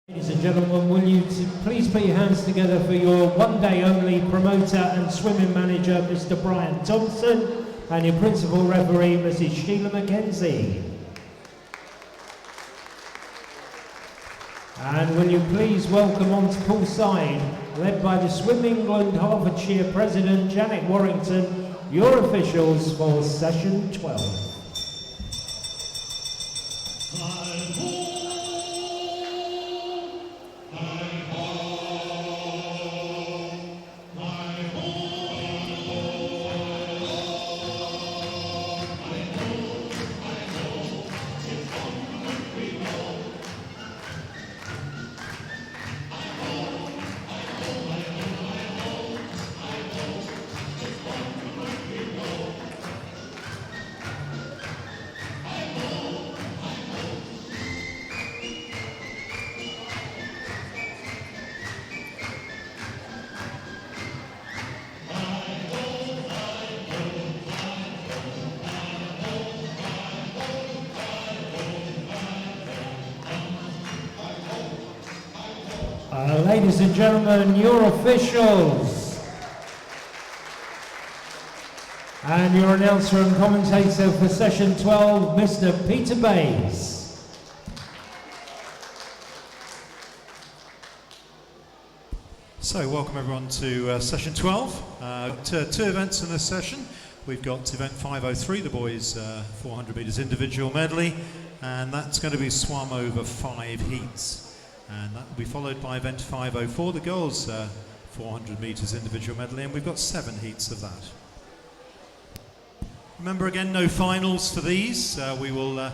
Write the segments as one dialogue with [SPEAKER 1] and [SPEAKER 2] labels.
[SPEAKER 1] Ladies and gentlemen, will you please put your hands together for your one day only promoter and swimming manager, Mr. Brian Thompson, and your principal referee, Mrs. Sheila McKenzie. And will you please welcome onto poolside, led by the Swim England Hertfordshire President, Janet Warrington, your officials for session 12. Ladies and gentlemen, your officials and your announcer and commentator for session 12, Mr. Peter Bays.
[SPEAKER 2] So welcome everyone to session 12. Two events in this session. We've got event 503, the boys 400 metres individual medley, and that's going to be swum over 5 heats. And that will be followed by event 504, the girls 400 metres individual medley, and we've got 7 heats of that. Remember again, no finals for these. We will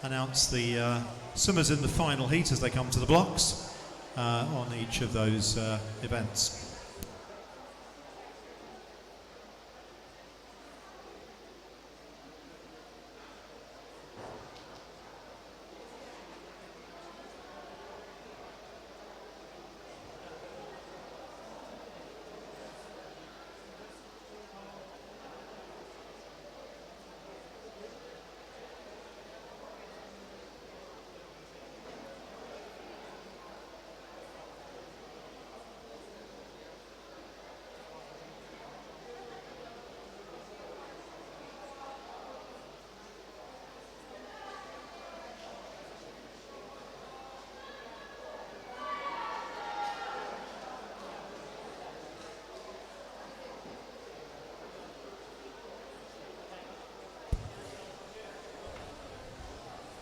[SPEAKER 2] announce the swimmers in the final heat as they come to the blocks on each of those events.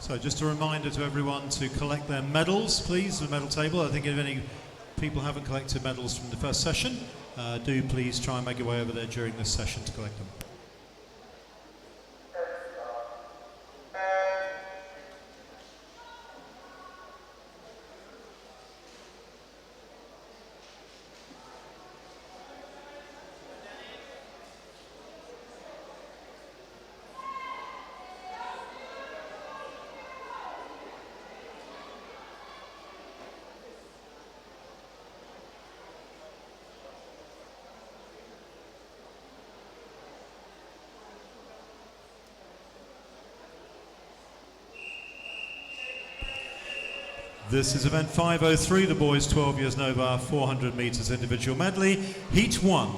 [SPEAKER 2] So just a reminder to everyone to collect their medals, please, the medal table. I think if any people haven't collected medals from the first session, do please try and make your way over there during this session to collect them. This is event 503, the boys 12 years Nova 400 metres individual medley, heat 1.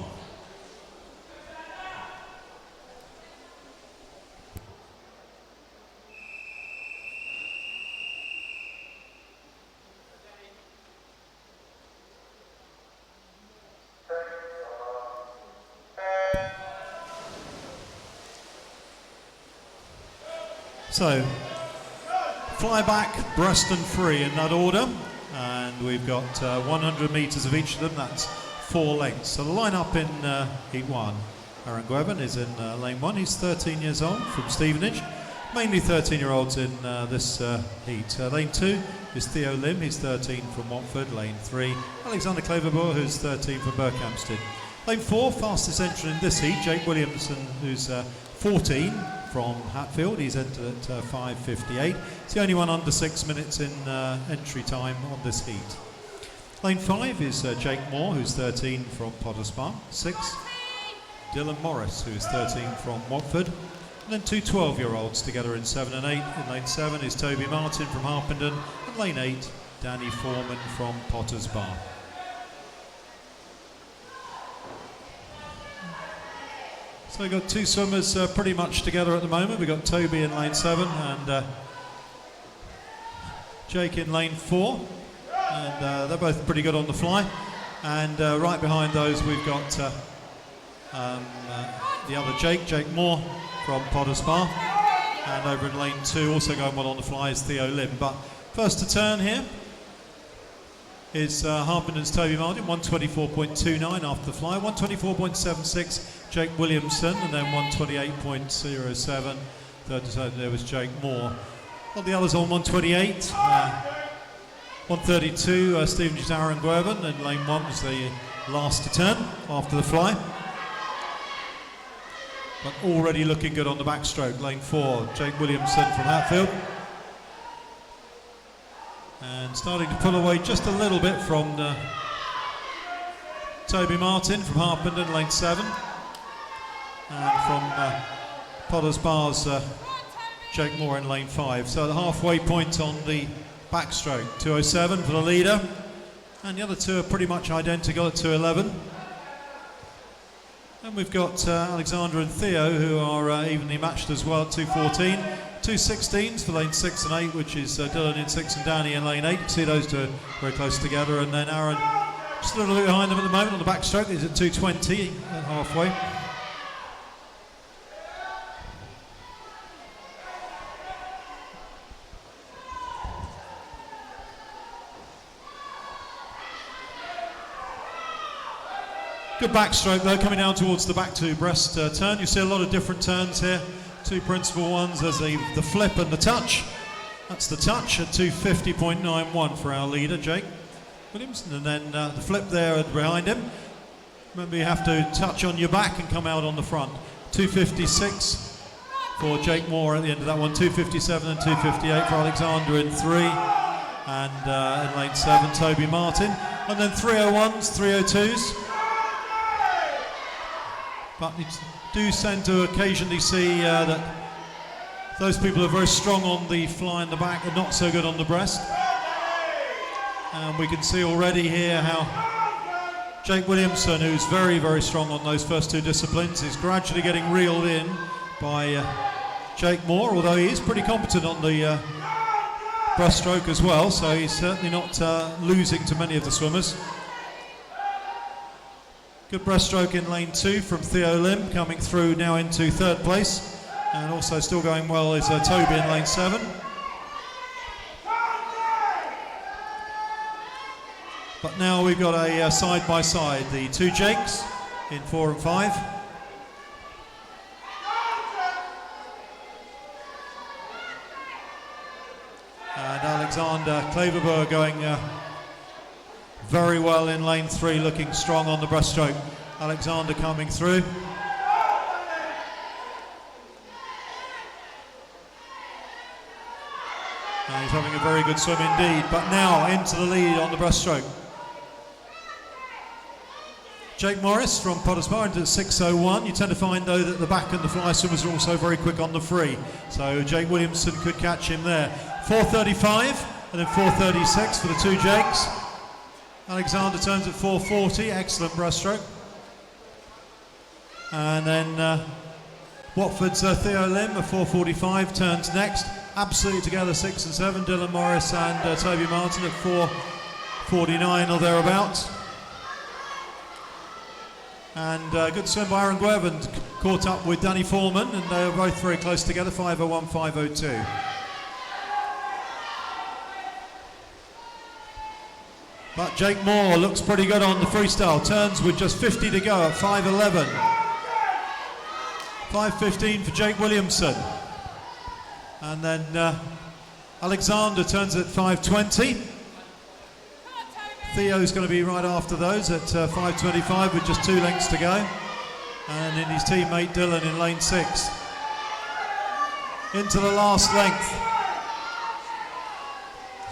[SPEAKER 2] So, fly back, breast and free in that order, and we've got 100 metres of each of them, that's 4 lengths. So the line-up in heat 1, Aaron Gweben is in lane 1, he's 13 years old from Stevenage, mainly 13-year-olds in this heat. Lane 2 is Theo Lim, he's 13 from Watford. Lane 3, Alexander Claverboer, who's 13 from Berkhamsted. Lane 4, fastest entrant in this heat, Jake Williamson, who's 14 from Hatfield. He's entered at 5:58. It's the only one under 6 minutes in entry time on this heat. Lane 5 is Jake Moore, who's 13 from Potters Bar. 6, Dylan Morris, who's 13 from Watford. And then 2 12-year-olds together in 7 and 8. In lane 7 is Toby Martin from Harpenden. And lane 8, Danny Foreman from Potter's Bar. So we've got two swimmers pretty much together at the moment. We've got Toby in lane 7 and Jake in lane 4. And they're both pretty good on the fly. And right behind those we've got the other Jake Moore from Potter's Bar. And over in lane 2, also going well on the fly, is Theo Lim. But first to turn here is Harpenden's Toby Martin, 124.29 after the fly, 124.76 Jake Williamson, and then 128.07. Third to turn there was Jake Moore. All the others on 128. 132 Stephen Aaron Guervin, and lane 1 was the last to turn after the fly. But already looking good on the backstroke. Lane 4, Jake Williamson from Hatfield. And starting to pull away just a little bit from Toby Martin from Harpenden, lane 7. And from Potter's Bar's Jake Moore in lane 5. So the halfway point on the backstroke, 2:07 for the leader. And the other two are pretty much identical at 2:11. And we've got Alexander and Theo, who are evenly matched as well at 2:14. 2:16s for lane 6 and 8, which is Dylan in 6 and Danny in lane 8. You can see those two are very close together. And then Aaron just a little bit behind them at the moment on the backstroke. He's at 2:20 at halfway. Good backstroke though, coming down towards the back to breast turn. You see a lot of different turns here. Two principal ones, there's the flip and the touch. That's the touch at 250.91 for our leader, Jake Williamson. And then the flip there behind him. Remember, you have to touch on your back and come out on the front. 256 for Jake Moore at the end of that one. 257 and 258 for Alexander in 3. And in lane 7, Toby Martin. And then 301s, 302s. But you do tend to occasionally see that those people are very strong on the fly in the back and not so good on the breast. And we can see already here how Jake Williamson, who's very, very strong on those first two disciplines, is gradually getting reeled in by Jake Moore, although he is pretty competent on the breaststroke as well, so he's certainly not losing to many of the swimmers. Good breaststroke in lane 2 from Theo Lim, coming through now into 3rd place. And also still going well is Toby in lane 7. But now we've got a side-by-side, the two Jakes in 4 and 5. And Alexander Klaverberg going very well in lane 3, looking strong on the breaststroke. Alexander coming through. And he's having a very good swim indeed, but now into the lead on the breaststroke. Jake Morris from Potter's Bar into 6:01. You tend to find though that the back and the fly swimmers are also very quick on the free. So Jake Williamson could catch him there. 4:35 and then 4:36 for the two Jakes. Alexander turns at 4:40, excellent breaststroke. And then Watford's Theo Lim at 4:45 turns next. Absolutely together 6 and 7. Dylan Morris and Toby Martin at 4:49 or thereabouts. And good swim by Aaron Guervin, caught up with Danny Foreman, and they are both very close together, 5:01, 5:02. But Jake Moore looks pretty good on the freestyle. Turns with just 50 to go at 5:11. 5:15 for Jake Williamson. And then Alexander turns at 5:20. Theo's going to be right after those at 5:25 with just 2 lengths to go. And then his teammate Dylan in lane 6. Into the last length.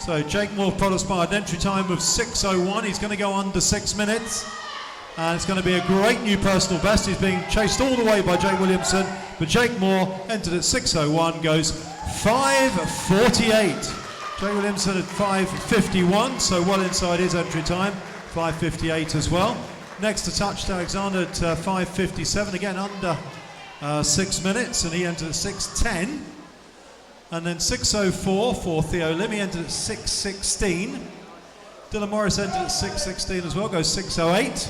[SPEAKER 2] So Jake Moore, Potter's Bar, an entry time of 6:01. He's going to go under 6 minutes. And it's going to be a great new personal best. He's being chased all the way by Jake Williamson. But Jake Moore entered at 6:01, goes 5:48. Jake Williamson at 5:51, so well inside his entry time. 5:58 as well. Next to touch to Alexander at 5:57, again under 6 minutes, and he entered at 6:10. And then 6:04 for Theo Lim, he entered at 6:16. Dylan Morris entered at 6:16 as well, goes 6:08.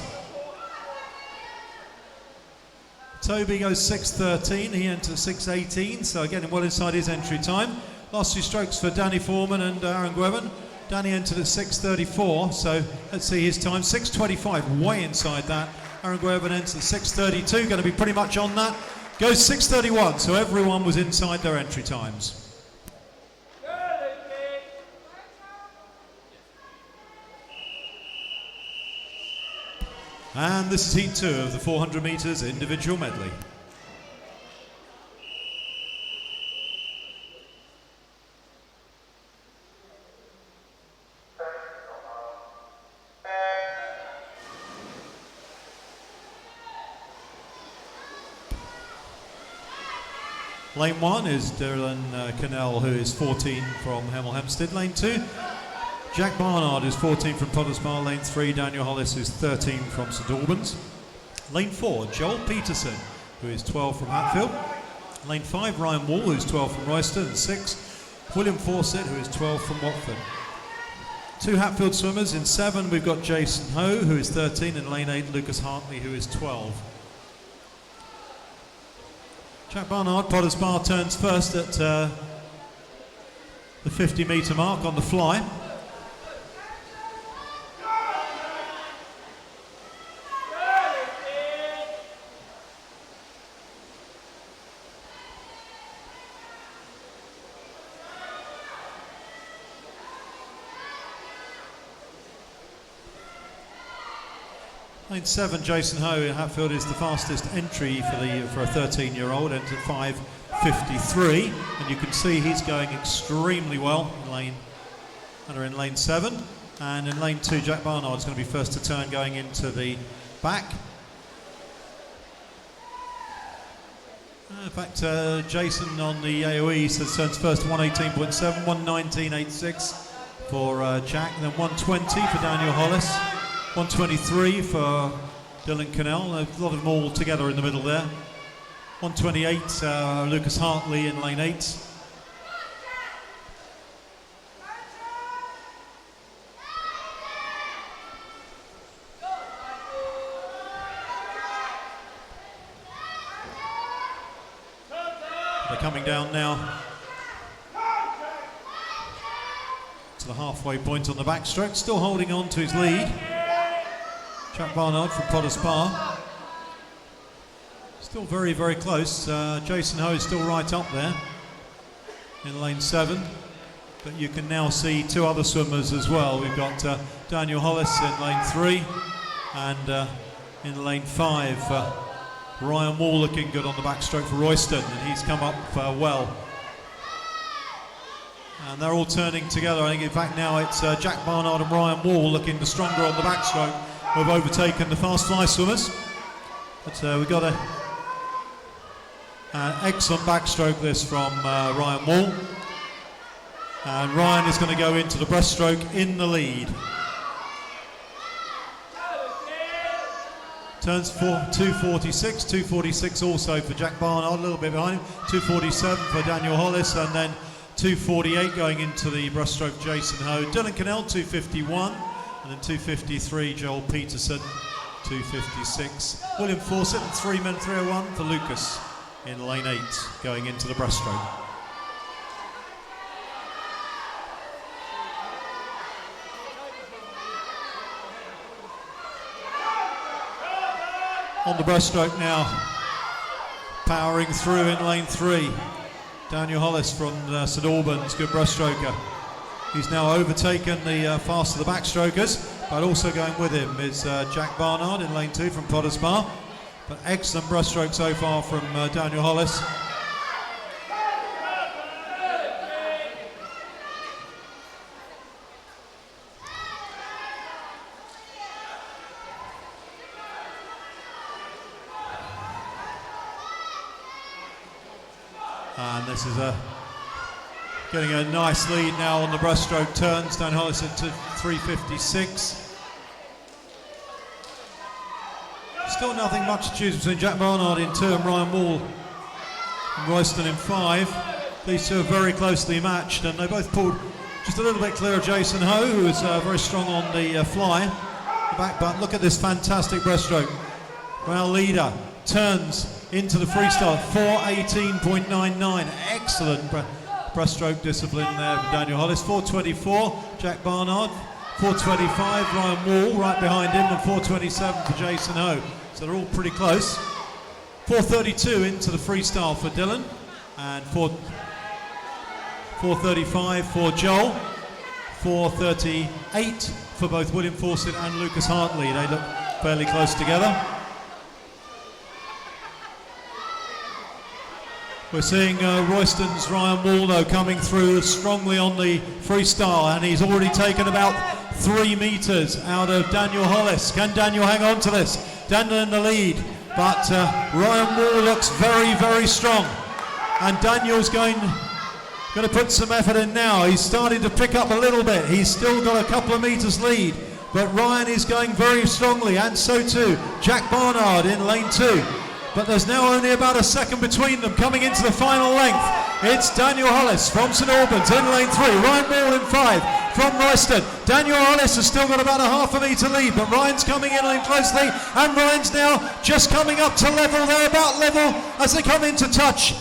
[SPEAKER 2] Toby goes 6:13, he entered 6:18, so again well inside his entry time. Last 2 strokes for Danny Foreman and Aaron Gwevin. Danny entered at 6:34, so let's see his time. 6:25, way inside that. Aaron Gwevin entered at 6:32, going to be pretty much on that. Goes 6:31, so everyone was inside their entry times. And this is heat 2 of the 400 metres individual medley. Lane 1 is Dylan Cannell, who is 14 from Hemel Hempstead. Lane 2, Jack Barnard is 14 from Potters Bar. Lane 3, Daniel Hollis is 13 from St Albans. Lane 4, Joel Peterson, who is 12 from Hatfield. Lane 5, Ryan Wall, who is 12 from Royston. And 6, William Fawcett, who is 12 from Watford. 2 Hatfield swimmers. In 7, we've got Jason Ho, who is 13. In Lane 8, Lucas Hartley, who is 12. Jack Barnard, Potters Bar, turns first at the 50 metre mark on the fly. Lane 7, Jason Ho in Hatfield is the fastest entry for a 13-year-old, entered 5:53, and you can see he's going extremely well in lane 7, and in lane 2, Jack Barnard is going to be first to turn going into the back. In fact, Jason on the AOE says turns first 118.7, 119.86 for Jack, and then 120 for Daniel Hollis. 123 for Dylan Cannell, a lot of them all together in the middle there. 128, Lucas Hartley in lane 8. They're coming down now to the halfway point on the backstroke, still holding on to his lead. Jack Barnard from Potters Bar. Still very, very close. Jason Ho is still right up there in lane 7. But you can now see 2 other swimmers as well. We've got Daniel Hollis in lane 3 and in lane 5. Ryan Wall looking good on the backstroke for Royston, and he's come up well. And they're all turning together. I think in fact now it's Jack Barnard and Ryan Wall looking the stronger on the backstroke, who have overtaken the fast fly swimmers. But we've got an excellent backstroke this from Ryan Wall. And Ryan is going to go into the breaststroke in the lead. Turns for 2:46, 2:46 also for Jack Barnard, a little bit behind him. 2:47 for Daniel Hollis, and then 2:48 going into the breaststroke Jason Ho. Dylan Cannell 2:51. And then 2:53, Joel Peterson, 2:56. William Fawcett, 3 minutes 3:01 for Lucas in lane 8, going into the breaststroke. On the breaststroke now, powering through in lane 3. Daniel Hollis from St Albans, good breaststroker. He's now overtaken the fast of the backstrokers, but also going with him is Jack Barnard in lane 2 from Potters Bar. But excellent breaststroke so far from Daniel Hollis. And this is a getting a nice lead now on the breaststroke turns. Dan Hollis at 3:56. Still nothing much to choose between Jack Barnard in 2 and Ryan Wall and Royston in 5. These two are very closely matched, and they both pulled just a little bit clear of Jason Ho, who is very strong on the fly. The back butt. Look at this fantastic breaststroke. Our leader turns into the freestyle, 4:18.99. Excellent breaststroke discipline there from Daniel Hollis. 4:24, Jack Barnard. 4:25, Ryan Wall right behind him, and 4:27 for Jason Ho. So they're all pretty close. 4:32 into the freestyle for Dylan, and 4:35 for Joel. 4:38 for both William Fawcett and Lucas Hartley. They look fairly close together. We're seeing Royston's Ryan Wall though coming through strongly on the freestyle, and he's already taken about 3 metres out of Daniel Hollis. Can Daniel hang on to this? Daniel in the lead, but Ryan Wall looks very, very strong, and Daniel's going to put some effort in now. He's starting to pick up a little bit. He's still got a couple of metres lead, but Ryan is going very strongly, and so too Jack Barnard in lane 2. But there's now only about a second between them coming into the final length. It's Daniel Hollis from St Albans in lane 3, Ryan Wall in 5 from Royston. Daniel Hollis has still got about a half a metre lead, but Ryan's coming in closely, and Ryan's now just coming up to level. They're about level as they come into touch.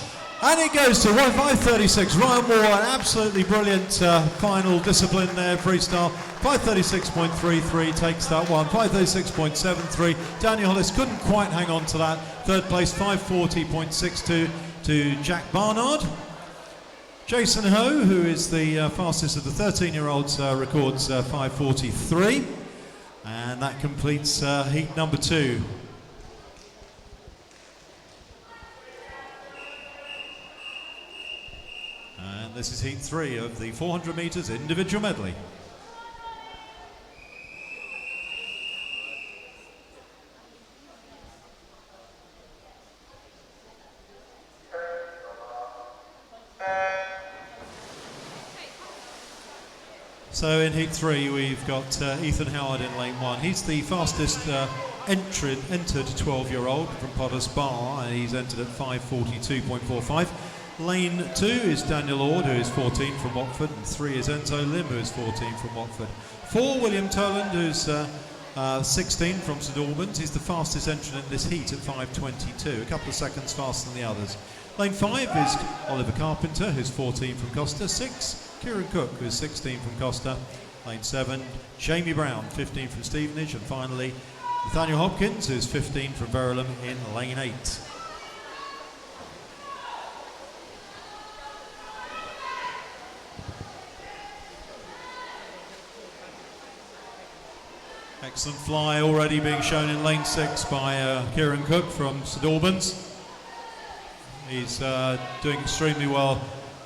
[SPEAKER 2] And it goes to 5:36. Ryan Wall, an absolutely brilliant final discipline there, freestyle. 5:36.33 takes that one. 5:36.73. Daniel Hollis couldn't quite hang on to that. Third place, 5:40.62 to Jack Barnard. Jason Ho, who is the fastest of the 13-year-olds, records 5:43. And that completes heat number 2. And this is heat 3 of the 400 metres individual medley. So in heat 3 we've got Ethan Howard in lane 1. He's the fastest entered 12-year-old from Potters Bar, and he's entered at 5:42.45. Lane 2 is Daniel Ord, who is 14 from Watford, and 3 is Enzo Lim, who is 14 from Watford. 4, William Toland, who's 16 from St Albans. He's the fastest entrant in this heat at 5:22, a couple of seconds faster than the others. Lane 5 is Oliver Carpenter, who's 14 from Costa. 6, Kieran Cook, who's 16 from Costa. Lane 7, Jamie Brown, 15 from Stevenage. And finally, Nathaniel Hopkins, who's 15 from Verulam in lane 8. Excellent fly already being shown in lane 6 by Kieran Cook from St Albans. He's doing extremely well.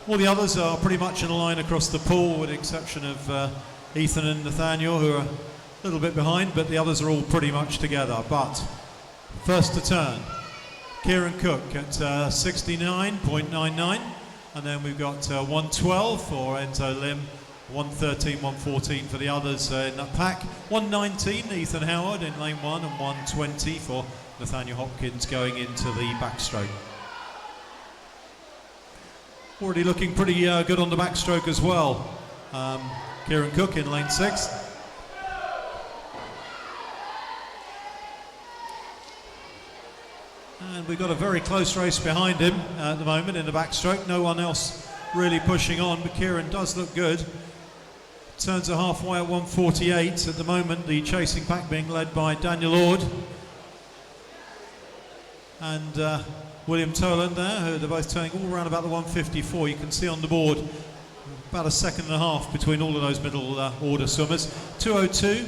[SPEAKER 2] All the others are pretty much in a line across the pool, with the exception of Ethan and Nathaniel, who are a little bit behind, but the others are all pretty much together. But first to turn, Kieran Cook at 69.99, and then we've got 112 for Enzo Lim, 113, 114 for the others in that pack. 119, Ethan Howard in lane 1, and 120 for Nathaniel Hopkins going into the backstroke. Already looking pretty good on the backstroke as well. Kieran Cook in lane 6. And we've got a very close race behind him at the moment in the backstroke. No one else really pushing on, but Kieran does look good. Turns are halfway at 1:48 at the moment. The chasing pack being led by Daniel Ord and William Toland there, who they're both turning all around about the 1:54. You can see on the board about a second and a half between all of those middle order swimmers. 2:02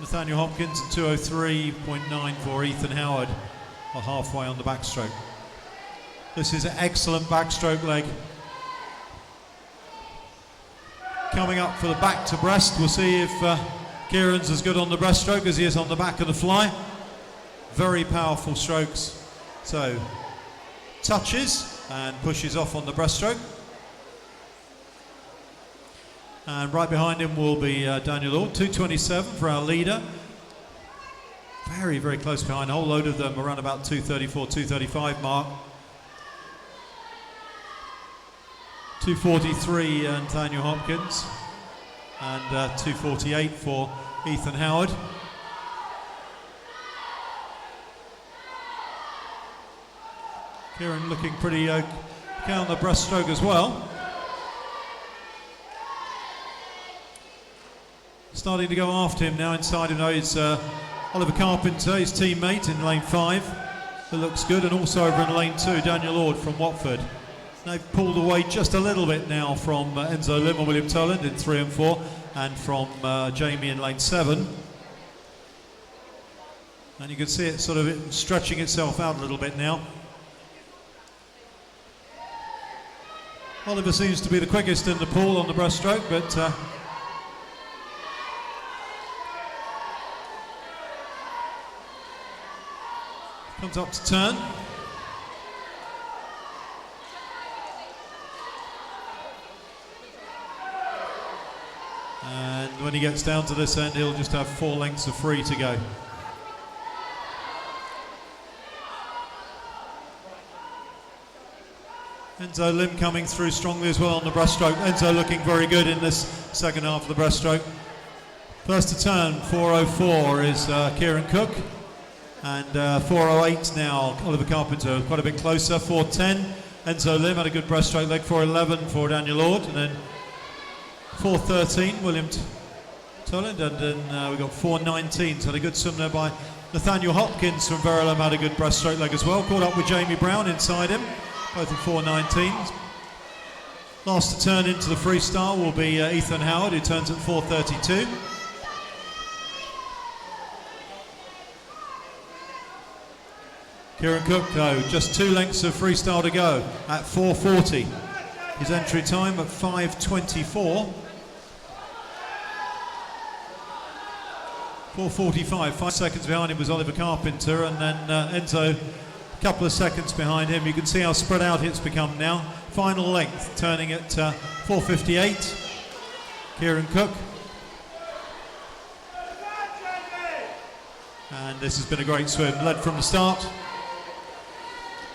[SPEAKER 2] Nathaniel Hopkins and 2:03.9 for Ethan Howard are halfway on the backstroke. This is an excellent backstroke leg. Coming up for the back to breast, we'll see if Kieran's as good on the breaststroke as he is on the back of the fly. Very powerful strokes. So touches and pushes off on the breaststroke. And right behind him will be Daniel Lord, 2:27 for our leader. Very, very close behind, a whole load of them around about 2:34, 2:35 mark. 2:43 Nathaniel Hopkins, and 2:48 for Ethan Howard. Kieran looking pretty okay on the breaststroke as well. Starting to go after him now inside him. Is Oliver Carpenter, his teammate in lane 5. It looks good, and also over in lane 2, Daniel Lord from Watford. They've pulled away just a little bit now from Enzo Lim and William Toland in 3 and 4, and from Jamie in lane 7. And you can see it sort of stretching itself out a little bit now. Oliver seems to be the quickest in the pool on the breaststroke, but comes up to turn. And when he gets down to this end, he'll just have 4 lengths of free to go. Enzo Lim coming through strongly as well on the breaststroke. Enzo looking very good in this second half of the breaststroke. First to turn, 4:04 is Kieran Cook. And 4:08 now, Oliver Carpenter, quite a bit closer. 4:10, Enzo Lim had a good breaststroke leg. 4:11 for Daniel Lord, and then 4:13, William Toland, and then we got 4:19. So had a good swim there by Nathaniel Hopkins from Verulam, had a good breaststroke leg as well. Caught up with Jamie Brown inside him, both in 4:19. Last to turn into the freestyle will be Ethan Howard, who turns at 4:32. Kieran Cook, though, just 2 lengths of freestyle to go at 4:40. His entry time at 5:24. 4:45, 5 seconds behind him was Oliver Carpenter, and then Enzo, a couple of seconds behind him. You can see how spread out it's become now. Final length, turning at 4:58. Kieran Cook. And this has been a great swim, led from the start.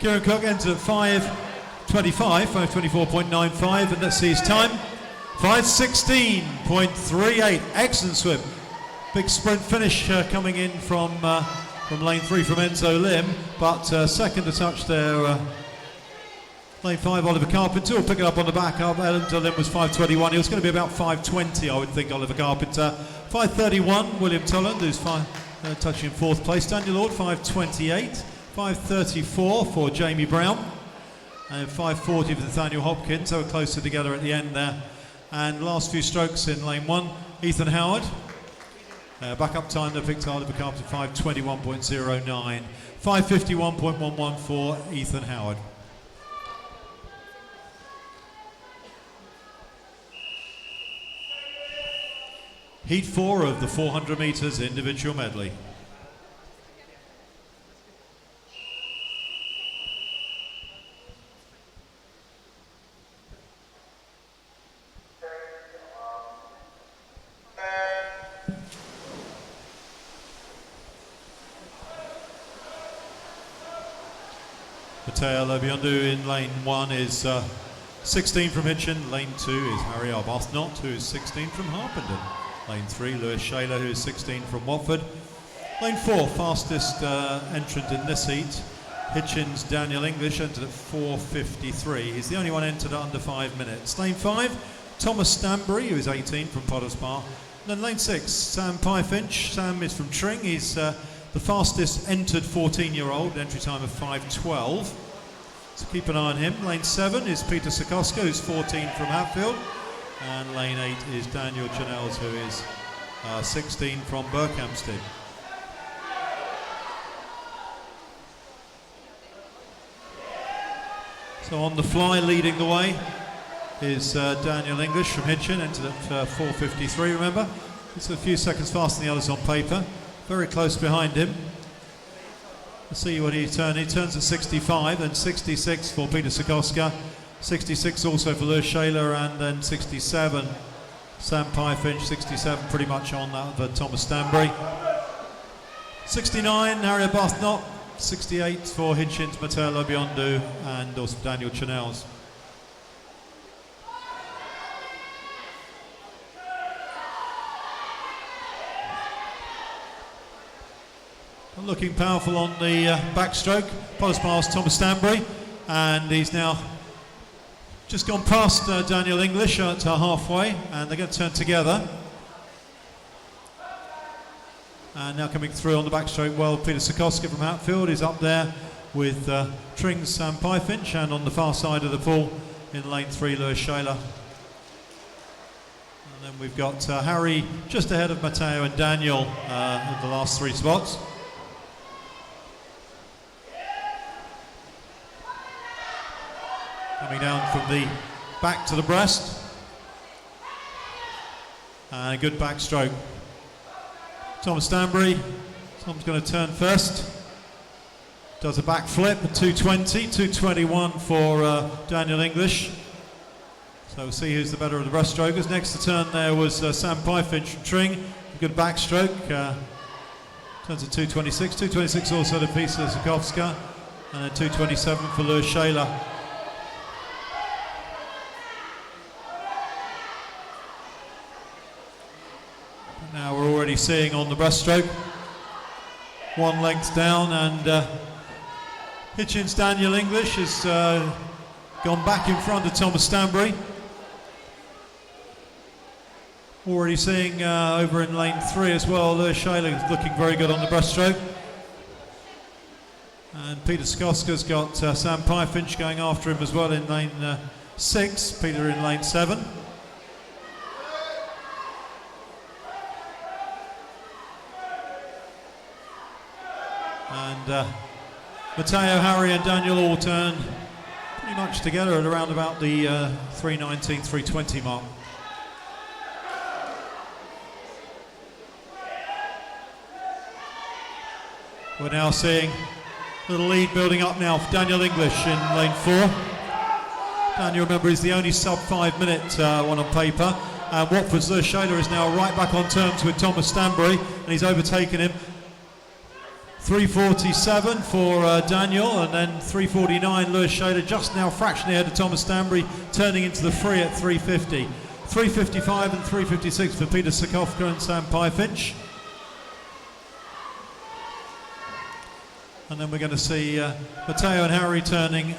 [SPEAKER 2] Kieran Cook entered at 5:25, 5:24.95, and let's see his time. 5:16.38, excellent swim. Big sprint finish coming in from lane 3 from Enzo Lim, but second to touch there, lane 5, Oliver Carpenter will pick it up on the back. Enzo Lim was 5:21, he was going to be about 5:20, I would think, Oliver Carpenter. 5:31, William Toland, who's touching in 4th place. Daniel Lord, 5:28. 5:34 for Jamie Brown, and 5:40 for Nathaniel Hopkins. They were closer together at the end there. And last few strokes in lane 1, Ethan Howard. Back-up time, they picked Oliver Carpenter, 5:21.09. 5:51.11 for Ethan Howard. Heat 4 of the 400 metres individual medley. Matteo Lobiondu in lane 1 is 16 from Hitchin. Lane 2 is Harry Arbuthnot, who is 16 from Harpenden. Lane 3, Lewis Shaler, who is 16 from Watford. Lane 4, fastest entrant in this heat, Hitchin's Daniel English, entered at 4:53. He's the only one entered at under 5 minutes. Lane 5, Thomas Stanbury, who is 18 from Potters Bar. And then lane 6, Sam Pyfinch. Sam is from Tring. He's the fastest entered 14-year-old, entry time of 5:12. So keep an eye on him. Lane 7 is Peter Sikoska, who's 14 from Hatfield. And lane 8 is Daniel Janelles, who is 16 from Berkhamsted. So on the fly, leading the way, is Daniel English from Hitchin, entered at 4:53, remember? It's a few seconds faster than the others on paper. Very close behind him. Let's see what he turns. He turns at 65, then 66 for Peter Sikoska, 66 also for Lewis Shaler, and then 67 Sam Pyfinch, 67, pretty much on that of Thomas Stanbury. 69, Harry Arbuthnot. 68 for Hitchins, Matteo Lobiondo, and also Daniel Chanels. Looking powerful on the backstroke. Post past Thomas Stanbury, and he's now just gone past Daniel English at halfway, and they're going to turn together. And now coming through on the backstroke, well, Peter Sikowska from Hatfield is up there with Tring's Sam Pyfinch, and on the far side of the pool in lane 3, Lewis Shaler. And then we've got Harry just ahead of Matteo and Daniel in the last 3 spots. Coming down from the back to the breast. And a good backstroke. Thomas Stanbury, Tom's going to turn first. Does a back flip at 220, 221 for Daniel English. So we'll see who's the better of the breaststrokers. Next to turn there was Sam Pyfinch from Tring. Good backstroke. Turns at 226. 226 also to Peter Sikowska. And then 227 for Lewis Shaler. Now we're already seeing on the breaststroke 1 length down, and Hitchins Daniel English has gone back in front of Thomas Stanbury. Already seeing over in lane 3 as well, Lewis Shaler is looking very good on the breaststroke. And Peter Sikowska's got Sam Pyfinch going after him as well in lane 6, Peter in lane 7. And Matteo, Harry and Daniel all turn pretty much together at around about the 3:19, 3:20 mark. We're now seeing a little lead building up now for Daniel English in lane 4. Daniel, remember, is the only sub 5 minute one on paper. And Watford's Lewis Shaler is now right back on terms with Thomas Stanbury, and he's overtaken him. 3:47 for Daniel, and then 3:49 Lewis Shaler, just now fractionally ahead of Thomas Stanbury, turning into the free at 3:50. 3:55 and 3:56 for Peter Sikowska and Sam Pyfinch. And then we're going to see Matteo and Harry turning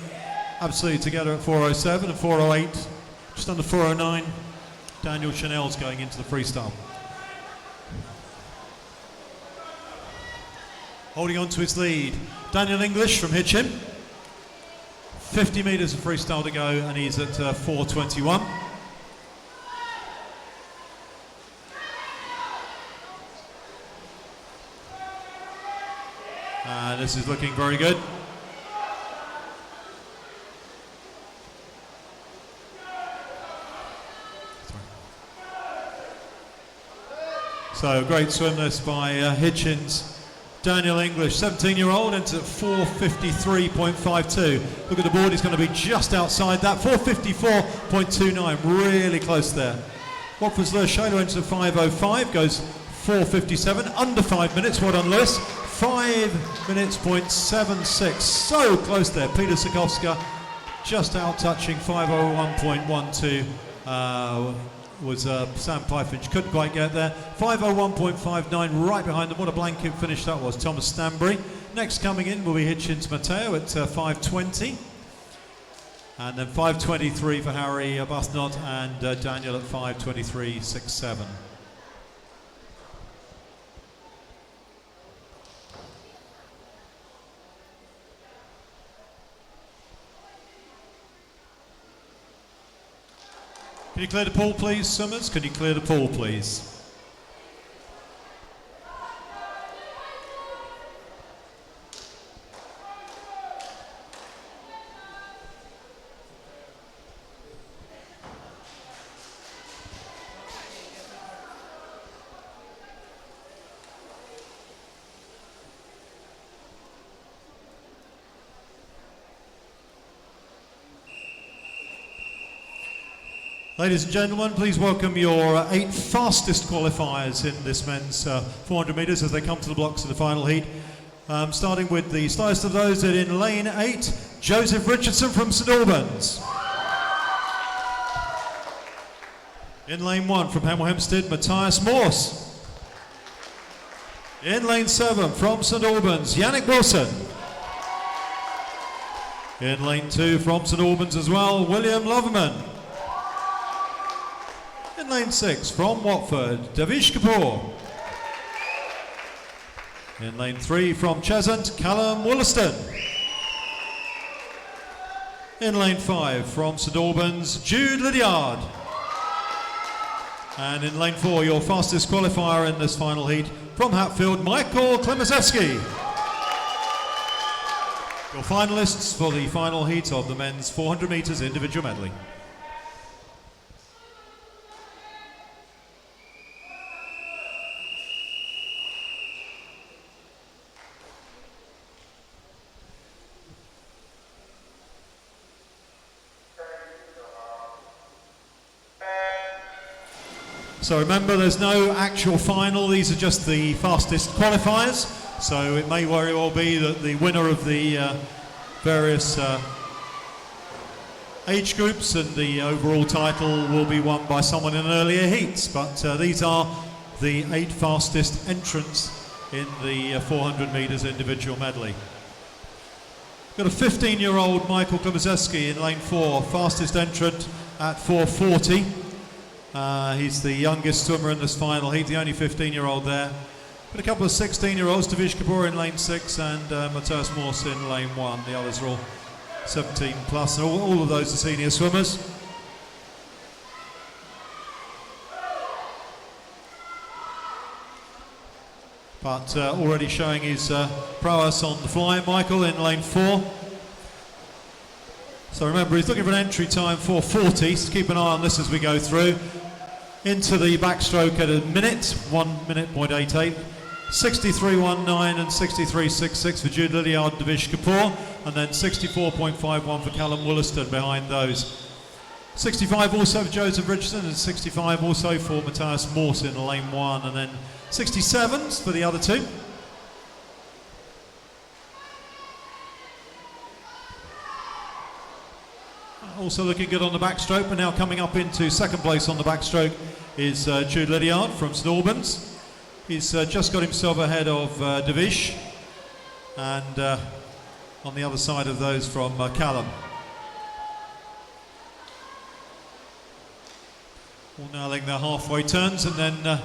[SPEAKER 2] absolutely together at 4:07 and 4:08, just under 4:09. Daniel Chanel's going into the freestyle. Holding on to his lead, Daniel English from Hitchin. 50 metres of freestyle to go, and he's at 4:21. This is looking very good. So great swim this by Hitchins. Daniel English, 17-year-old, into 4:53.52. Look at the board, he's going to be just outside that. 4:54.29, really close there. Watford's Lewis Shaler into 5:05, goes 4:57, under 5 minutes. Well done, Lewis. 5 minutes, 0.76, so close there. Peter Sikowska just out touching 5:01.12. Was Sam Pyfinch, couldn't quite get there. 5:01.59 right behind them. What a blanket finish that was. Thomas Stanbury. Next coming in will be Hitchins Matteo at 5:20. And then 5:23 for Harry Arbuthnot, and Daniel at 5:23.67. Can you clear the pool, please, Summers? Can you clear the pool, please? Ladies and gentlemen, please welcome your 8 fastest qualifiers in this men's 400 metres as they come to the blocks of the final heat. Starting with the slowest of those in lane 8, Joseph Richardson from St Albans. In lane 1 from Hemel Hempstead, Matthias Morse. In lane 7 from St Albans, Yannick Wilson. In lane 2 from St Albans as well, William Loverman. In lane 6 from Watford, Davish Kapoor. In lane 3 from Cheshunt, Callum Wollaston. In lane 5 from St Albans, Jude Lydiard. And in lane 4, your fastest qualifier in this final heat from Hatfield, Michael Klemaszewski. Your finalists for the final heat of the men's 400 metres individual medley. So remember, there's no actual final, these are just the fastest qualifiers, so it may very well be that the winner of the various age groups and the overall title will be won by someone in earlier heats, but these are the 8 fastest entrants in the 400 metres individual medley. Got a 15-year-old Michael Klemaszewski in lane 4, fastest entrant at 4:40. He's the youngest swimmer in this final heat, the only 15-year-old there. But a couple of 16-year-olds, Davish Kapoor in lane 6 and Matthias Morse in lane 1. The others are all 17 plus, and all of those are senior swimmers. But already showing his prowess on the fly, Michael in lane 4. So remember, he's looking for an entry time 4:40, so keep an eye on this as we go through. Into the backstroke at a minute, 1 minute point 88. 63.19 and 63.66 for Jude Lydiard, Davish Kapoor, and then 64.51 for Callum Wollaston behind those. 65 also for Joseph Richardson, and 65 also for Matthias Morse in lane 1, and then 67s for the other 2. Also looking good on the backstroke, but now coming up into second place on the backstroke is Jude Lydiard from St Albans. He's just got himself ahead of Davish, and on the other side of those from Callum. All nailing their halfway turns, and then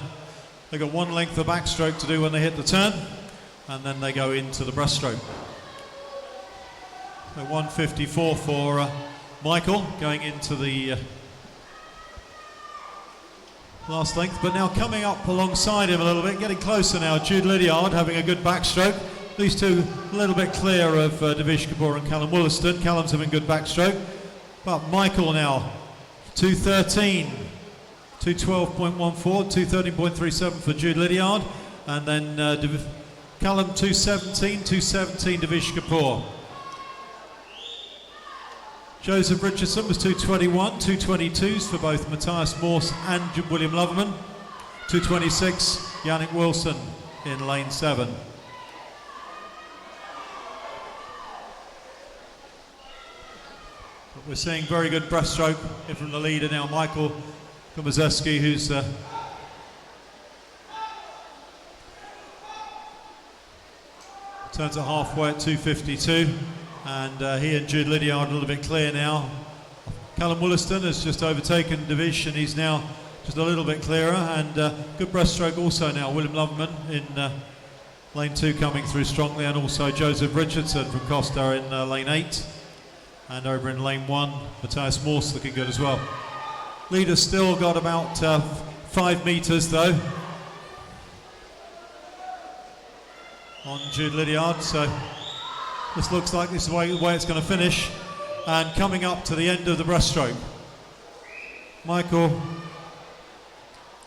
[SPEAKER 2] they've got 1 length of backstroke to do when they hit the turn, and then they go into the breaststroke. So 1:54 for Michael going into the last length, but now coming up alongside him a little bit, getting closer now, Jude Lydiard having a good backstroke. These two a little bit clear of Davish Kapoor and Callum Wollaston. Callum's having good backstroke, but Michael now 2:13, 2:12.14, 2:13.37 for Jude Lydiard, and then Callum 2:17, 2:17 Davish Kapoor. Joseph Richardson was 2:21, 2:22s for both Matthias Morse and William Loverman. 2:26, Yannick Wilson in lane 7. But we're seeing very good breaststroke here from the leader now, Michael Klemaszewski, who's turns at halfway at 2:52. And he and Jude Lydiard a little bit clear now. Callum Wollaston has just overtaken Davish, and he's now just a little bit clearer. And good breaststroke also now, William Loverman in lane 2 coming through strongly, and also Joseph Richardson from Costa in lane 8. And over in lane 1, Matthias Morse looking good as well. Leader's still got about 5 metres though on Jude Lydiard, so this looks like this is the way it's going to finish. And coming up to the end of the breaststroke, Michael,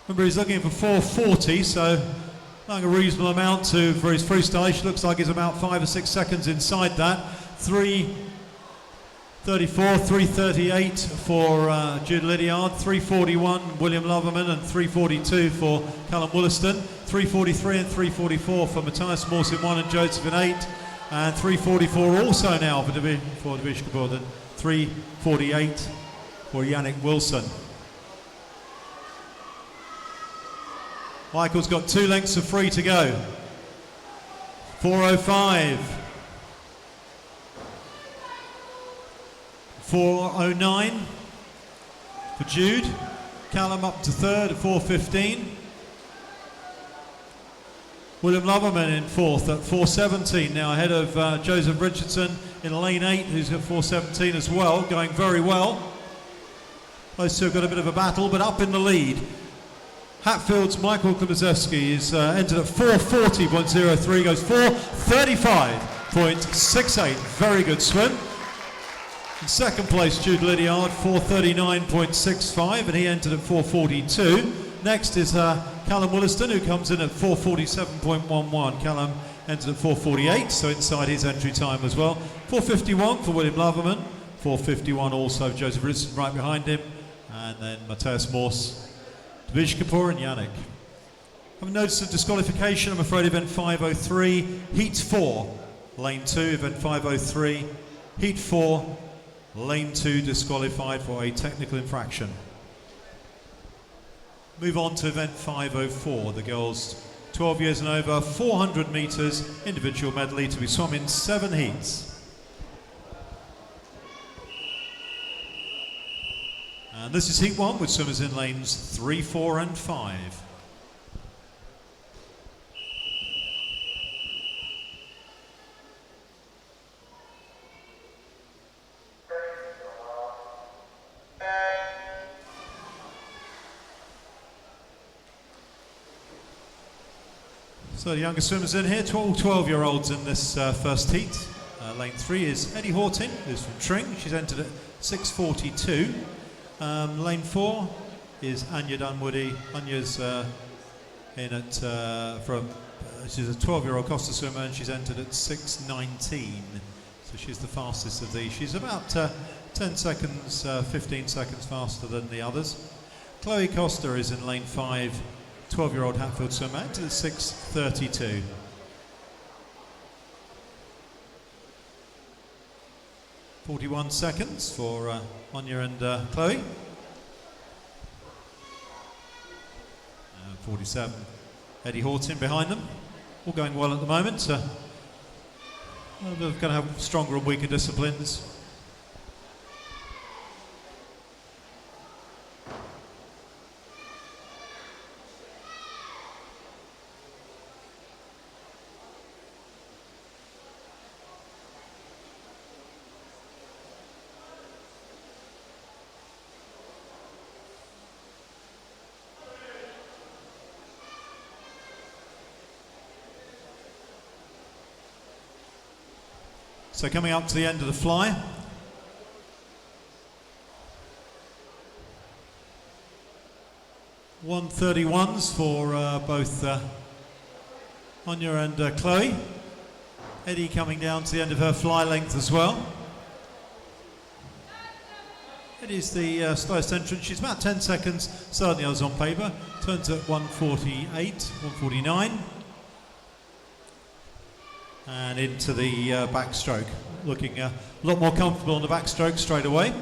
[SPEAKER 2] remember he's looking for 4:40, so like a reasonable amount for his freestyle. He looks like he's about 5 or 6 seconds inside that. 3 338 for Jude Lydiard, 341 William Loverman and 342 for Callum Wollaston, 343 and 344 for Matthias Morse in 1 and Joseph in 8, and 344 also now for Divish Kapoor, and 348 for Yannick Wilson. Michael's got 2 lengths of free to go. 4:05. 4:09 for Jude. Callum up to third at 4:15. William Loverman in fourth at 4:17, now ahead of Joseph Richardson in lane 8, who's at 4:17 as well, going very well. Those two have got a bit of a battle, but up in the lead. Hatfield's Michael Klobaszewski is entered at 4:40.03, goes 4:35.68. Very good swim. In second place, Jude Lydiard, 4:39.65, and he entered at 4:42. Next is Callum Wollaston, who comes in at 4:47.11. Callum entered at 4:48, so inside his entry time as well. 4:51 for William Loverman, 4:51 also Joseph Richardson right behind him, and then Matthias Morse, Divish Kapoor and Yannick. I've noticed a disqualification, I'm afraid, event 5:03, heat 4, lane 2, event 5:03, heat 4, lane 2 disqualified for a technical infraction. Move on to event 5:04, the girls 12 years and over, 400 metres individual medley to be swum in 7 heats. And this is heat 1 with swimmers in lanes 3, 4 and 5. So the younger swimmers in here, 12-year-olds in this first heat. Lane 3 is Eddie Hortin, who's from Tring. She's entered at 6:42. Lane 4 is Anya Dunwoody. Anya's in at she's a 12-year-old Costa swimmer, and she's entered at 6:19. So she's the fastest of these. She's about 10 seconds, 15 seconds faster than the others. Chloe Costa is in lane 5, 12-year-old Hatfield swimmer, entered at 6:32. .41 seconds for Anya and Chloe. 47. Eddie Hortin behind them. All going well at the moment. They're going to have stronger and weaker disciplines. So coming up to the end of the fly. .131s for both Anya and Chloe. Eddie coming down to the end of her fly length as well. Eddie's the slowest entrant. She's about 10 seconds slower than the others on paper. Turns at 1:48, 1:49. And into the backstroke, looking a lot more comfortable on the backstroke straight away.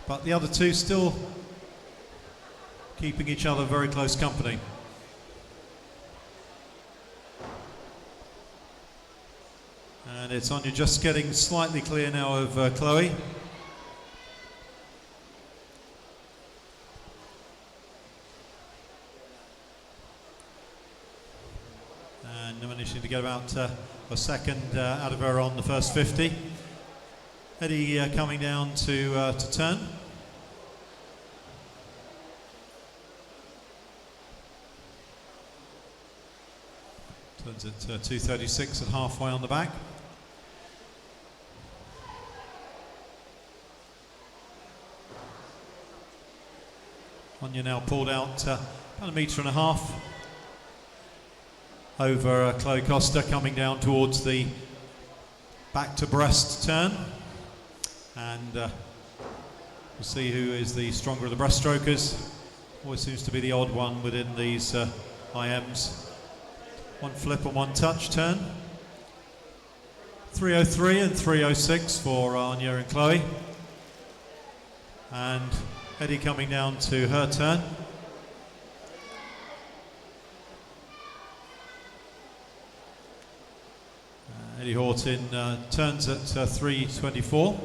[SPEAKER 2] But the other two still keeping each other very close company. And it's Anya just getting slightly clear now of Chloe. And managing to get about a second out of her on the first 50. Eddie coming down to turn. Turns at 2:36 at halfway on the back. Anya now pulled out about 1.5 meters over Chloe Costa, coming down towards the back to breast turn. and we'll see who is the stronger of the breaststrokers. Always seems to be the odd one within these IMs. One flip and one touch turn. 303 and 306 for Anya and Chloe. And Eddie coming down to her turn. Eddie Horton turns at 324.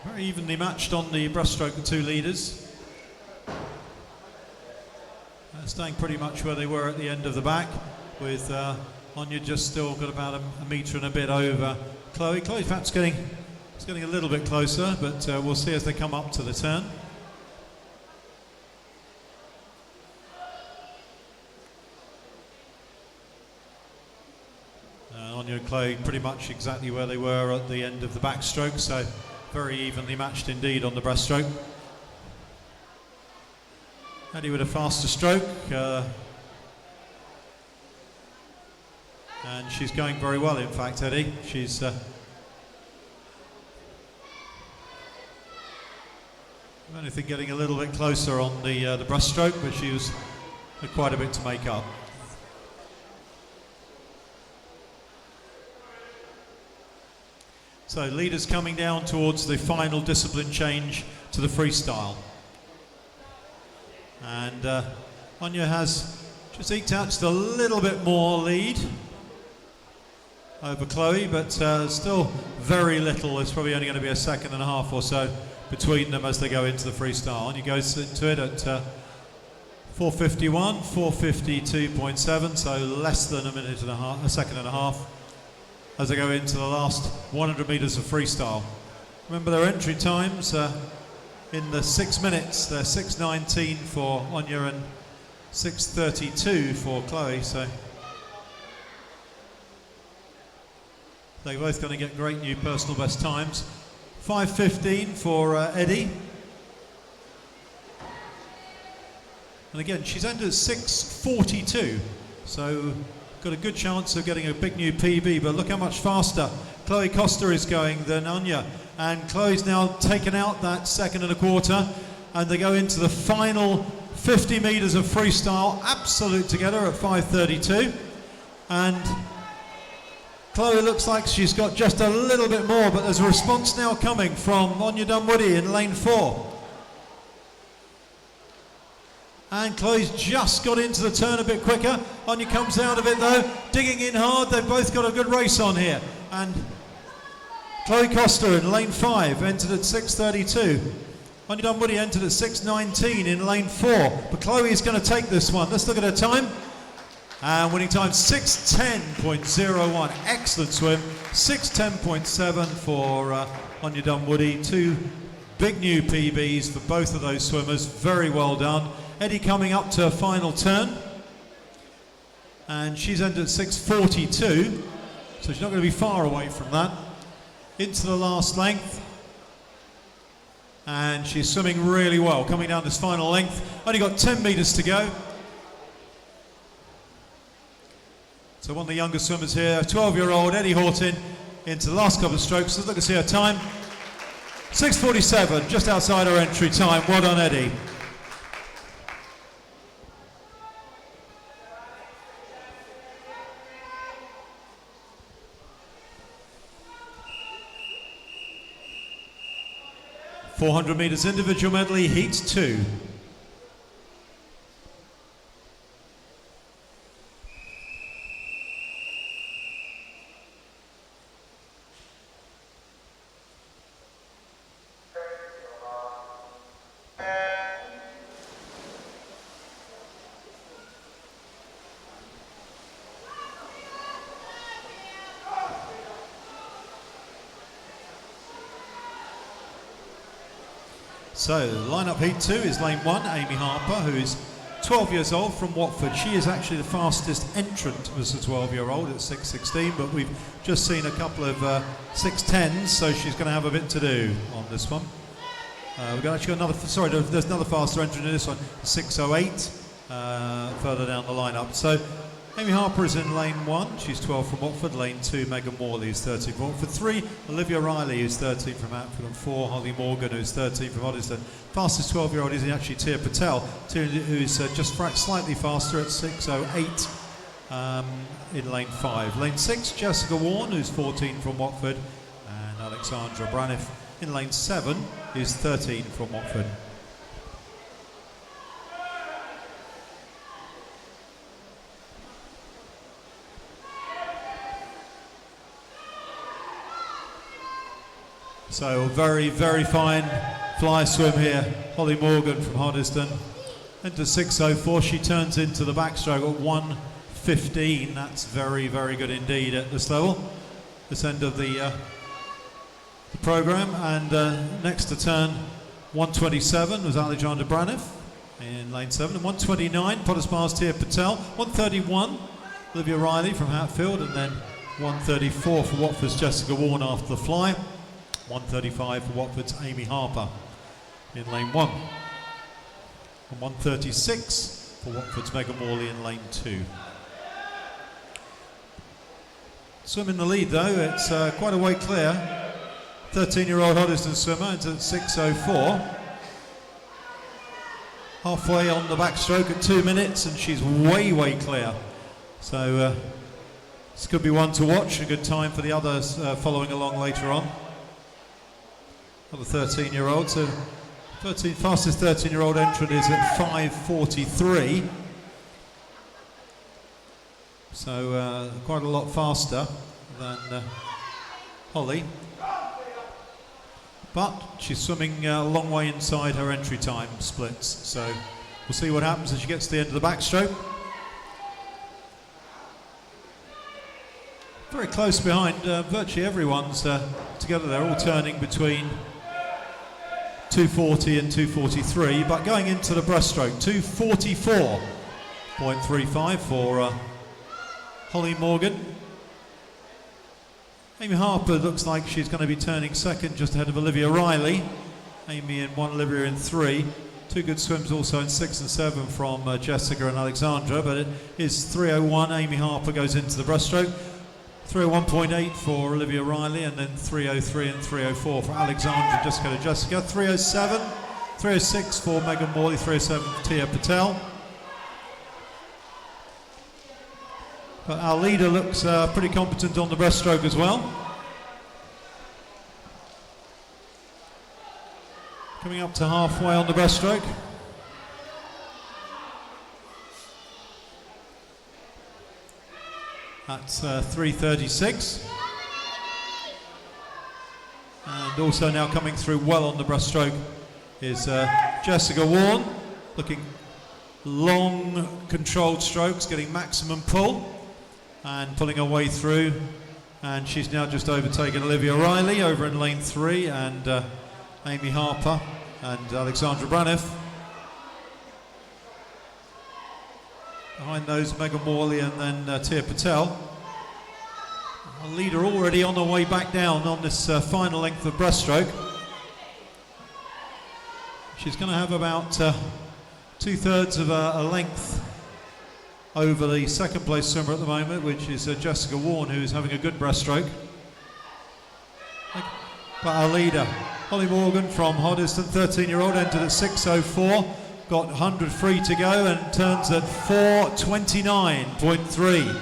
[SPEAKER 2] Very evenly matched on the breaststroke, the two leaders. Staying pretty much where they were at the end of the back, with Anya just still got about a metre and a bit over Chloe. Chloe's perhaps getting a little bit closer, but we'll see as they come up to the turn. Anya and Chloe pretty much exactly where they were at the end of the backstroke, so very evenly matched indeed on the breaststroke. Eddie with a faster stroke, and she's going very well, in fact, Eddie. She's anything getting a little bit closer on the breaststroke, but she was quite a bit to make up. So leaders coming down towards the final discipline change to the freestyle. And Anya has just eked out just a little bit more lead over Chloe, but still very little. There's probably only going to be a second and a half or so between them as they go into the freestyle. Anya goes into it at 4:51, 4:52.7, so less than a second and a half as they go into the last 100 metres of freestyle. Remember their entry times in the 6 minutes. They're 6:19 for Anya and 6:32 for Chloe, so they're both going to get great new personal best times. 5:15 for Eddie. And again, she's entered at 6:42, so got a good chance of getting a big new PB, but look how much faster Chloe Costa is going than Anya. And Chloe's now taken out that second and a quarter, and they go into the final 50 metres of freestyle, absolute together at 5:32. And Chloe looks like she's got just a little bit more, but there's a response now coming from Anya Dunwoody in lane 4. And Chloe's just got into the turn a bit quicker. Anya comes out of it though, digging in hard. They've both got a good race on here. And Chloe Costa in lane 5 entered at 6:32. Anya Dunwoody entered at 6:19 in lane 4. But Chloe is going to take this one. Let's look at her time. And winning time 6:10.01. Excellent swim. 6:10.7 for Anya Dunwoody. Two big new PBs for both of those swimmers. Very well done. Eddie coming up to a final turn. And she's entered at 6:42. So she's not going to be far away from that. Into the last length. And she's swimming really well. Coming down this final length. Only got 10 metres to go. So one of the younger swimmers here, 12-year-old Eddie Horton, into the last couple of strokes. Let's look and see her time. 6:47, just outside her entry time. Well done, Eddie. .400 metres individual medley, heat 2. So, line-up heat 2 is lane 1, Amy Harper, who is 12 years old from Watford. She is actually the fastest entrant as a 12-year-old at 6:16, but we've just seen a couple of 6:10s, so she's going to have a bit to do on this one. We've actually got another, there's another faster entrant in this one, 6:08, further down the lineup. So, Amy Harper is in lane 1, she's 12 from Watford. Lane 2, Megan Morley, who's 13 from Watford. 3, Olivia Riley, who's 13 from Hertford. And 4, Holly Morgan, who's 13 from Hoddesdon. Fastest 12-year-old is actually Tia Patel, who's just slightly faster at 6:08 in lane 5. Lane 6, Jessica Warren, who's 14 from Watford. And Alexandra Braniff in lane 7, who's 13 from Watford. So very, very fine fly swim here. Holly Morgan from Hoddesdon. Into 6:04, she turns into the backstroke at 1:15. That's very, very good indeed at this level, this end of the programme. And next to turn 1:27 was Alexandra Braniff in lane 7. And 1:29, Potters Bar's Tia Patel. 1:31, Olivia Riley from Hatfield. And then 1:34 for Watford's Jessica Warren after the fly. 1:35 for Watford's Amy Harper in lane 1. And 1:36 for Watford's Megan Morley in lane 2. Swim in the lead though, it's quite a way clear. 13-year-old Hoddesdon swimmer into 6:04. Halfway on the backstroke at 2 minutes, and she's way, way clear. So this could be one to watch, a good time for the others following along later on. Another 13-year-old, so fastest 13-year-old entrant is at 5:43. So quite a lot faster than Holly. But she's swimming a long way inside her entry time splits. So we'll see what happens as she gets to the end of the backstroke. Very close behind, virtually everyone's together. They're all turning between 2:40 and 2:43, but going into the breaststroke, 2:44.35 for Holly Morgan. Amy Harper looks like she's going to be turning second, just ahead of Olivia Riley. Amy in 1, Olivia in 3. Two good swims also in 6 and 7 from Jessica and Alexandra, but it is 3:01. Amy Harper goes into the breaststroke. 3:01.8 for Olivia Riley, and then 3:03 and 3:04 for Alexandra, just go to Jessica. 3:07, 3:06 for Megan Morley, 3:07 for Tia Patel. But our leader looks pretty competent on the breaststroke as well. Coming up to halfway on the breaststroke. That's 3:36. And also now coming through well on the breaststroke is Jessica Warren, looking long controlled strokes, getting maximum pull and pulling her way through. And she's now just overtaken Olivia Riley over in lane 3, and Amy Harper and Alexandra Braniff. Behind those, Megan Morley and then Tia Patel. Our leader already on her way back down on this final length of breaststroke. She's going to have about 2/3 of a length over the second place swimmer at the moment, which is Jessica Warren, who's having a good breaststroke. But our leader, Holly Morgan from Hoddesdon, 13-year-old, entered at 6:04. Got 100 free to go and turns at 4:29.3.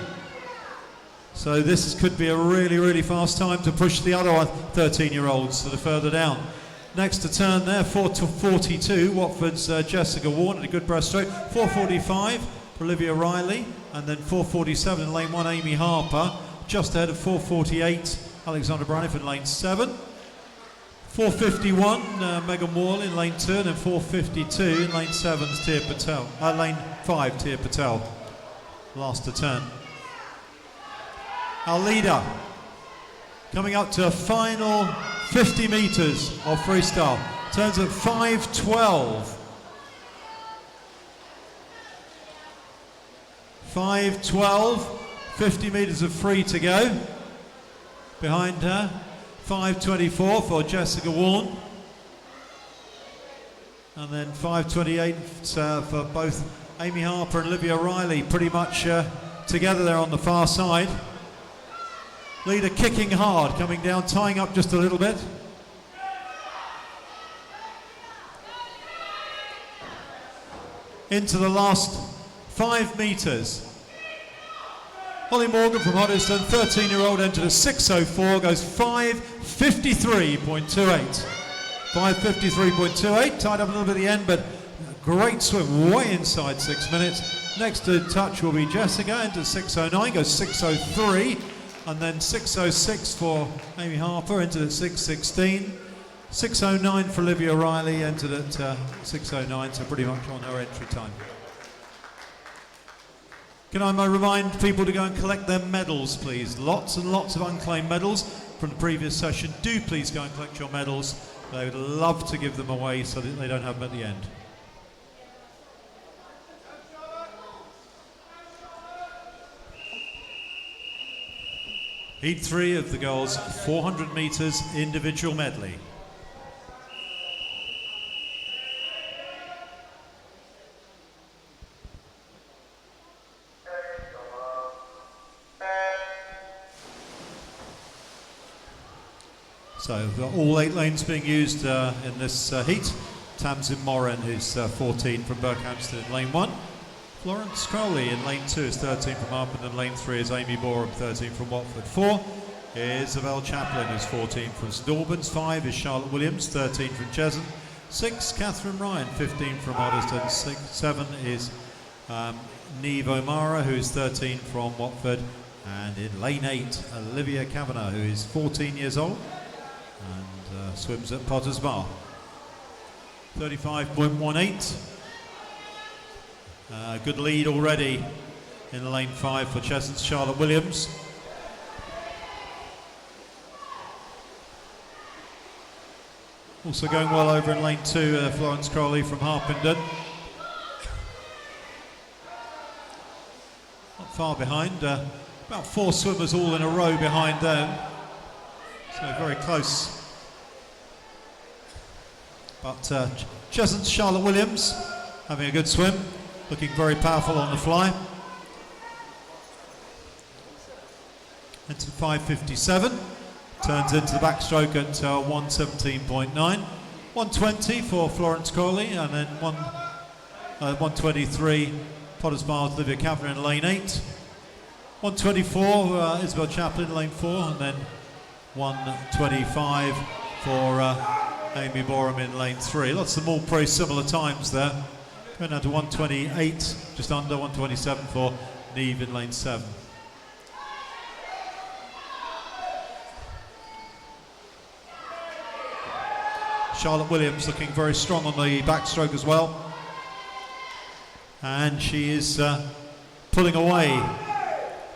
[SPEAKER 2] So this could be a really, really fast time to push the other 13-year-olds that are further down. Next to turn there, 4:42, Watford's Jessica Warren, a good breaststroke. 4:45 for Olivia Riley, and then 4:47 in lane 1, Amy Harper. Just ahead of 4:48, Alexandra Braniff in lane 7. 4:51, Megan Morley in lane 2, and then 4:52 in lane 7's Tia Patel. Lane 5, Tia Patel. Last to turn. Our leader coming up to a final 50 metres of freestyle. Turns at 5:12. 5:12, 50 metres of free to go. Behind her, 5:24 for Jessica Warren, and then 5:28 for both Amy Harper and Olivia Riley, pretty much together there on the far side. Leader kicking hard, coming down, tying up just a little bit. Into the last 5 metres. Holly Morgan from Hoddesdon, 13-year-old, entered a 6:04, goes 5:53.28. 5:53.28, tied up a little bit at the end, but great swim, way inside 6 minutes. Next to touch will be Jessica, into 6:09, goes 6:03, and then 6:06 for Amy Harper, entered at 6:16. 6:09 for Olivia Riley, entered at 6:09, so pretty much on her entry time. Can I remind people to go and collect their medals, please? Lots and lots of unclaimed medals from the previous session. Do please go and collect your medals. They would love to give them away so that they don't have them at the end. Heat 3 of the girls' 400 metres individual medley. So we've got all 8 lanes being used in this heat. Tamsin Moran, who's 14 from Berkhamsted in lane 1. Florence Crowley in lane 2 is 13 from Harpenden. Lane 3 is Amy Boreham, 13 from Watford. 4 is Isabel Chaplin, who's 14 from St Albans. 5 is Charlotte Williams, 13 from Cheshunt. 6, Catherine Ryan, 15 from Hoddesdon. 7 is Neve O'Mara, who's 13 from Watford. And in lane 8, Olivia Kavanagh, who is 14 years old and swims at Potter's Bar. 35.18. Good lead already in lane 5 for Cheshunt's Charlotte Williams. Also going well over in lane 2, Florence Crowley from Harpenden. Not far behind, about 4 swimmers all in a row behind them. So very close. But Cheshunt's Charlotte Williams having a good swim, looking very powerful on the fly. Into 5:57, turns into the backstroke at 1:17.9. 1:20 for Florence Crowley, and then 1:23 Potter's Bar's Olivia Kavanagh in lane 8. 1:24 Isabel Chaplin in lane 4, and then 1:25 for Amy Boreham in lane 3. Lots of them all pretty similar times there. Going down to 1:28, just under 1:27 for Neve in lane 7. Charlotte Williams looking very strong on the backstroke as well. And she is pulling away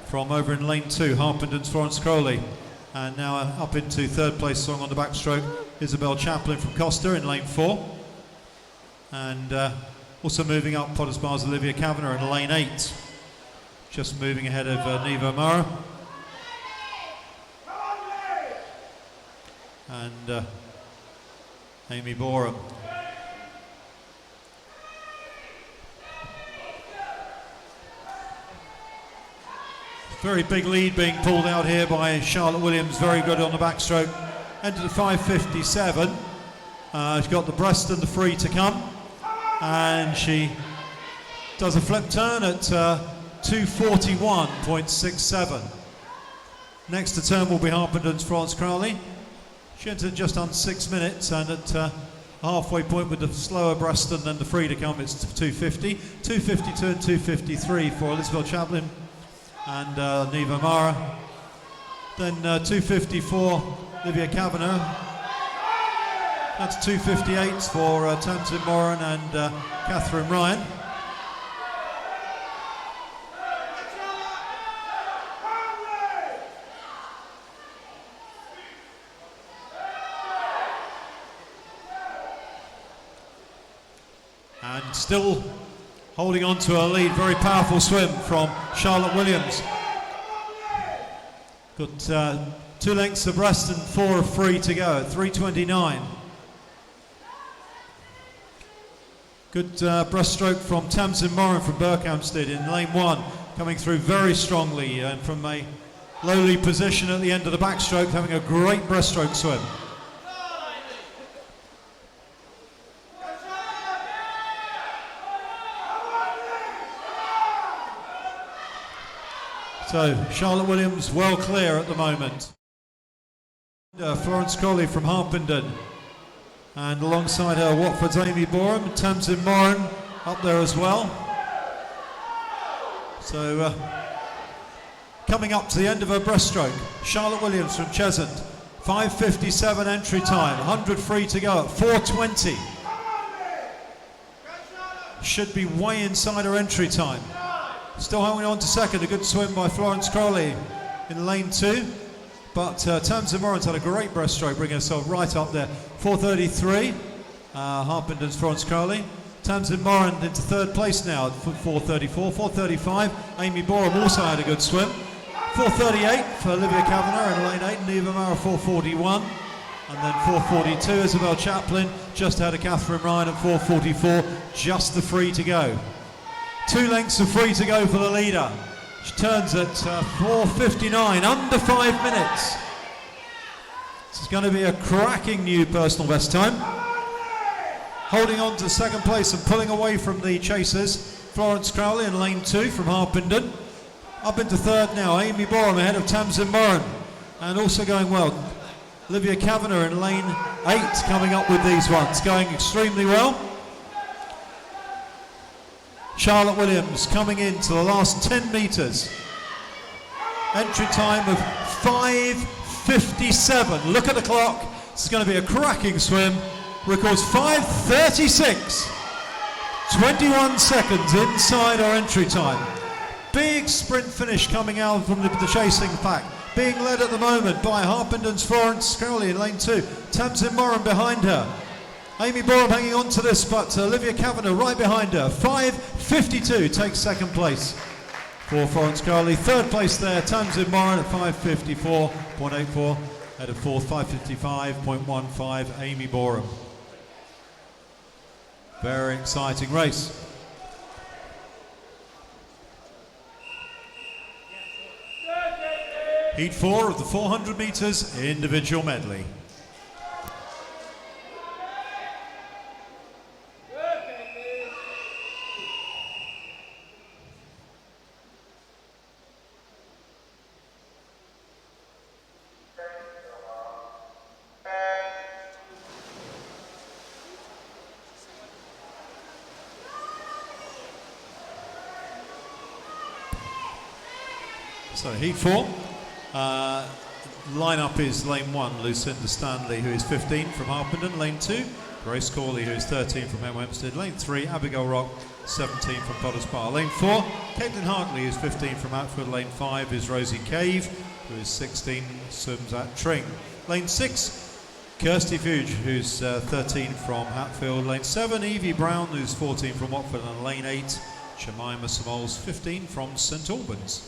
[SPEAKER 2] from over in lane 2, Harpenden's Florence Crowley. And now up into 3rd place song on the backstroke, Isabel Chaplin from Costa in lane 4. And also moving up, Potter's Bar's Olivia Kavanagh in lane 8. Just moving ahead of Neve O'Mara. And Amy Boreham. Very big lead being pulled out here by Charlotte Williams, very good on the backstroke. Entered at 5:57. She's got the breast and the free to come. And she does a flip turn at 2:41.67. Next to turn will be Harpenden's Florence Crowley. She entered just under 6 minutes, and at halfway point with the slower breast and then the free to come, it's 2:50. 2:52 and 2:53 for Elizabeth Chaplin and Neve O'Mara. Then 2:54 Olivia Kavanagh. That's 2:58 for Tamsin Moran and Catherine Ryan. And still holding on to her lead, very powerful swim from Charlotte Williams. Got 2 lengths of breast and 4 of free to go at 3:29. Good breaststroke from Tamsin Moran from Berkhamsted in lane 1, coming through very strongly and from a lowly position at the end of the backstroke, having a great breaststroke swim. So Charlotte Williams well clear at the moment. Florence Crowley from Harpenden, and alongside her Watford's Amy Boreham, Tamsin Moran up there as well. So coming up to the end of her breaststroke, Charlotte Williams from Cheshunt, 5:57 entry time, 100 free to go at 4:20. Should be way inside her entry time. Still holding on to second, a good swim by Florence Crowley in lane 2. But Tamsin Moran's had a great breaststroke, bringing herself right up there. 4:33, Harpenden's Florence Crowley. Tamsin Moran into third place now at 4:34. 4:35, Amy Boreham also had a good swim. 4:38 for Olivia Kavanagh in lane 8, and Neva Mara 4:41. And then 4:42, Isabel Chaplin just ahead of Catherine Ryan at 4:44, just the free to go. 2 lengths of free to go for the leader. She turns at 4:59, under 5 minutes. This is going to be a cracking new personal best time. Holding on to second place and pulling away from the chasers, Florence Crowley in lane 2 from Harpenden. Up into third now, Amy Boreham ahead of Tamsin Moran. And also going well, Olivia Kavanagh in lane 8 coming up with these ones, going extremely well. Charlotte Williams coming into the last 10 metres. Entry time of 5:57. Look at the clock. This is going to be a cracking swim. Records 5:36. 21 seconds inside our entry time. Big sprint finish coming out from the chasing pack. Being led at the moment by Harpenden's Florence Crowley in lane 2. Tamsin Moran behind her. Amy Boreham hanging on to this, but Olivia Kavanagh right behind her. 5:52 takes second place for Florence Crowley. Third place there, Tamsin Moran at 5:54.84. Head of fourth, 5:55.15, Amy Boreham. Very exciting race. Heat 4 of the 400 metres individual medley. So heat 4, line-up is lane 1, Lucinda Stanley, who is 15 from Harpenden. Lane 2, Grace Corley, who is 13 from Hempstead. Lane 3, Abigail Rock, 17 from Potters Bar. Lane 4, Caitlin Hartley, who is 15 from Outfield. Lane 5 is Rosie Cave, who is 16, swims at Tring. Lane 6, Kirsty Fuge, who's 13 from Hatfield. Lane 7, Evie Brown, who's 14 from Watford. And lane 8, Jemima Smalls, 15 from St Albans.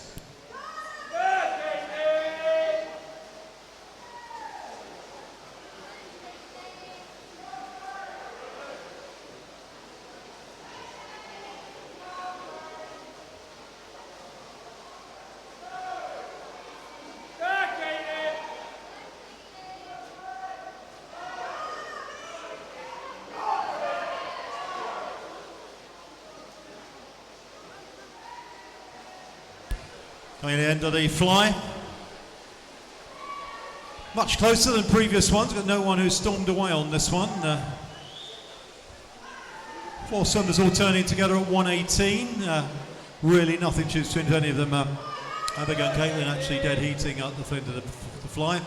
[SPEAKER 2] Coming to the end of the fly. Much closer than previous ones, got no one who stormed away on this one. 4 swimmers all turning together at 1:18. Really nothing between any of them. Abigail and Caitlin actually dead heating at the front of the fly.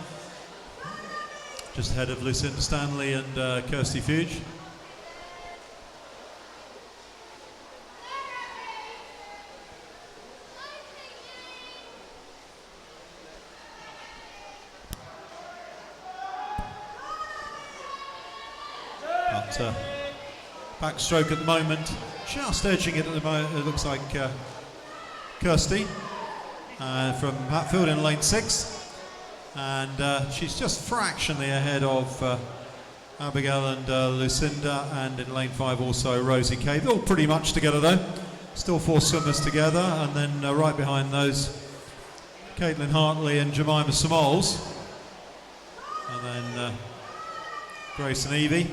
[SPEAKER 2] Just ahead of Lucinda Stanley and Kirsty Fuge. Backstroke at the moment, just edging it at the moment. It looks like Kirsty from Hatfield in lane 6, and she's just fractionally ahead of Abigail and Lucinda, and in lane 5 also Rosie Cave. All pretty much together though. Still 4 swimmers together, and then right behind those, Caitlin Hartley and Jemima Smalls, and then Grace and Evie.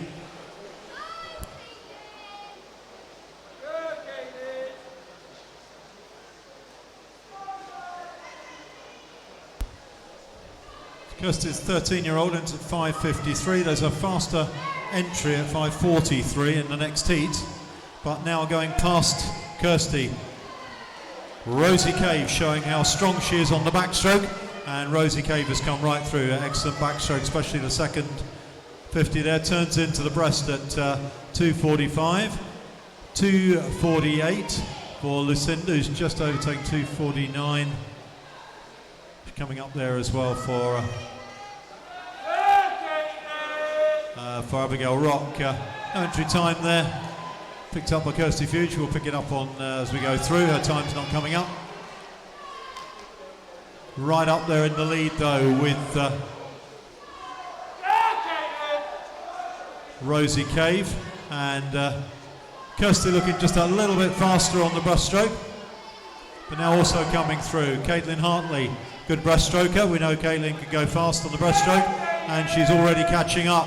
[SPEAKER 2] Kirsty's 13-year-old entered 5:53. There's a faster entry at 5:43 in the next heat, but now going past Kirsty, Rosie Cave showing how strong she is on the backstroke, and Rosie Cave has come right through. Excellent backstroke, especially the second 50 there. Turns into the breast at 2:45. 2:48 for Lucinda, who's just overtaken 2:49. She's coming up there as well for Abigail Rock. No entry time there. Picked up by Kirsty Fuge. We'll pick it up on as we go through. Her time's not coming up. Right up there in the lead though with Rosie Cave, and Kirsty looking just a little bit faster on the breaststroke, but now also coming through. Caitlin Hartley, good breaststroker. We know Caitlin can go fast on the breaststroke, and she's already catching up,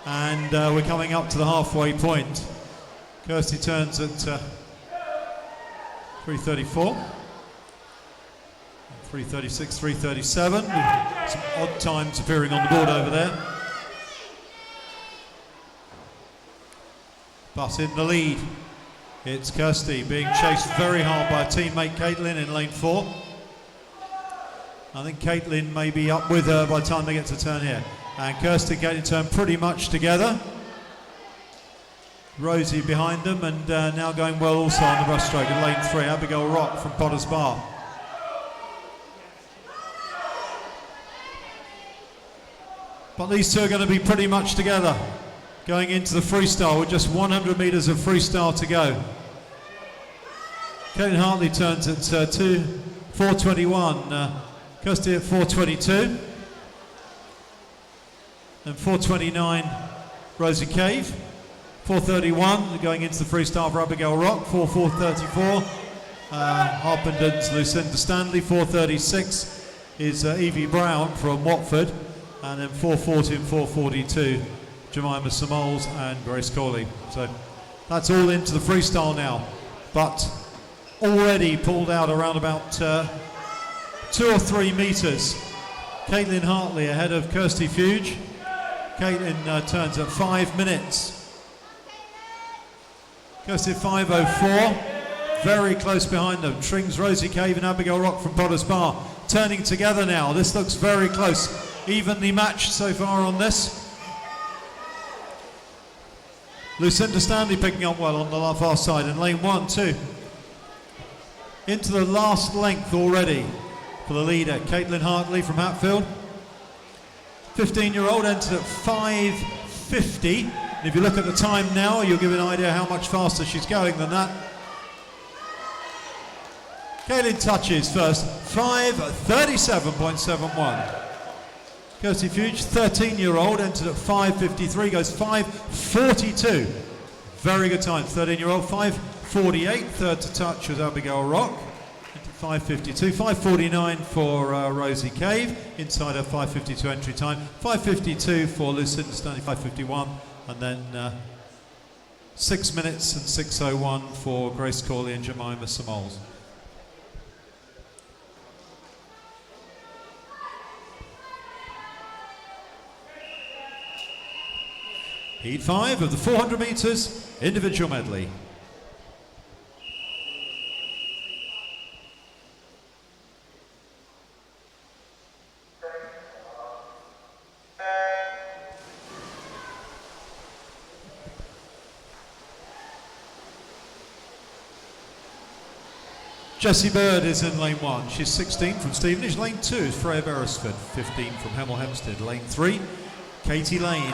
[SPEAKER 2] and we're coming up to the halfway point. Kirsty turns at 3:34, 3:36, 3:37. Some odd times appearing on the board over there. But in the lead, it's Kirsty being chased very hard by teammate Caitlin in lane 4. I think Caitlin may be up with her by the time they get to turn here. And Kirsty getting turned pretty much together. Rosie behind them, and now going well also on the breaststroke in lane 3. Abigail Rock from Potters Bar. But these two are going to be pretty much together going into the freestyle with just 100 metres of freestyle to go. Caitlin Hartley turns at 4:21. Kirsty at 4:22. And 4:29 Rosie Cave. 4:31 going into the freestyle for Abigail Rock. 4:34 Harpenden Lucinda Stanley. 4:36 is Evie Brown from Watford, and then 4:40 and 4:42 Jemima Smalls and Grace Corley. So that's all into the freestyle now, but already pulled out around about 2 or 3 metres. Caitlin Hartley ahead of Kirsty Fuge. Caitlin turns at 5 minutes. Kirsty at 5:04, very close behind them. Trings, Rosie Cave and Abigail Rock from Potters Bar turning together now. This looks very close, evenly matched so far on this. Lucinda Stanley picking up well on the far side in lane 1 too. Into the last length already for the leader, Caitlin Hartley from Hatfield. 15-year-old entered at 5:50. And if you look at the time now, you'll give an idea how much faster she's going than that. Caitlin touches first, 5:37.71. Kirsty Fuge, 13-year-old, entered at 5:53, goes 5:42. Very good time, 13-year-old, 5:48. Third to touch was Abigail Rock, into 5:52. 5:49 for Rosie Cave, inside her 5:52 entry time. 5:52 for Lucinda Stanley, 5:51. And then 6 minutes and 6:01 for Grace Corley and Jemima Smalls. Heat 5 of the 400 metres individual medley. Jessie Bird is in lane 1. She's 16 from Stevenage. Lane 2 is Freya Beresford, 15 from Hemel Hempstead. Lane 3, Katie Lane.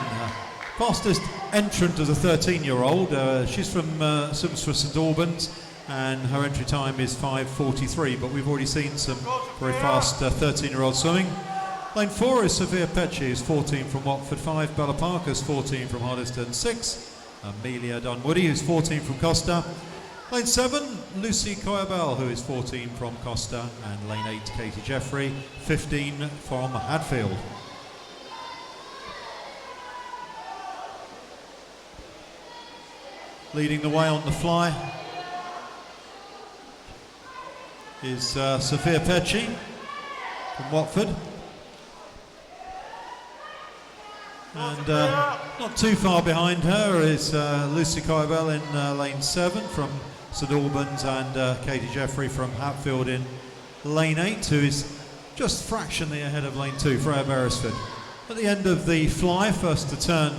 [SPEAKER 2] Fastest entrant as a 13-year-old. She's from Silversford St Albans, and her entry time is 5:43. But we've already seen some very fast 13-year-old swimming. Lane 4 is Sophia Pecci, who's 14 from Watford. 5, Bella Parker's 14 from Hoddesdon. 6, Amelia Dunwoody, who's 14 from Costa. Lane 7, Lucy Coyabel, who is 14 from Costa. And lane 8, Katie Jeffrey, 15 from Hadfield. Leading the way on the fly is Sophia Pecci from Watford. And not too far behind her is Lucy Coyabel in lane 7 from St Albans, and Katie Jeffrey from Hatfield in lane 8, who is just fractionally ahead of lane 2, Freya Beresford. At the end of the fly, first to turn,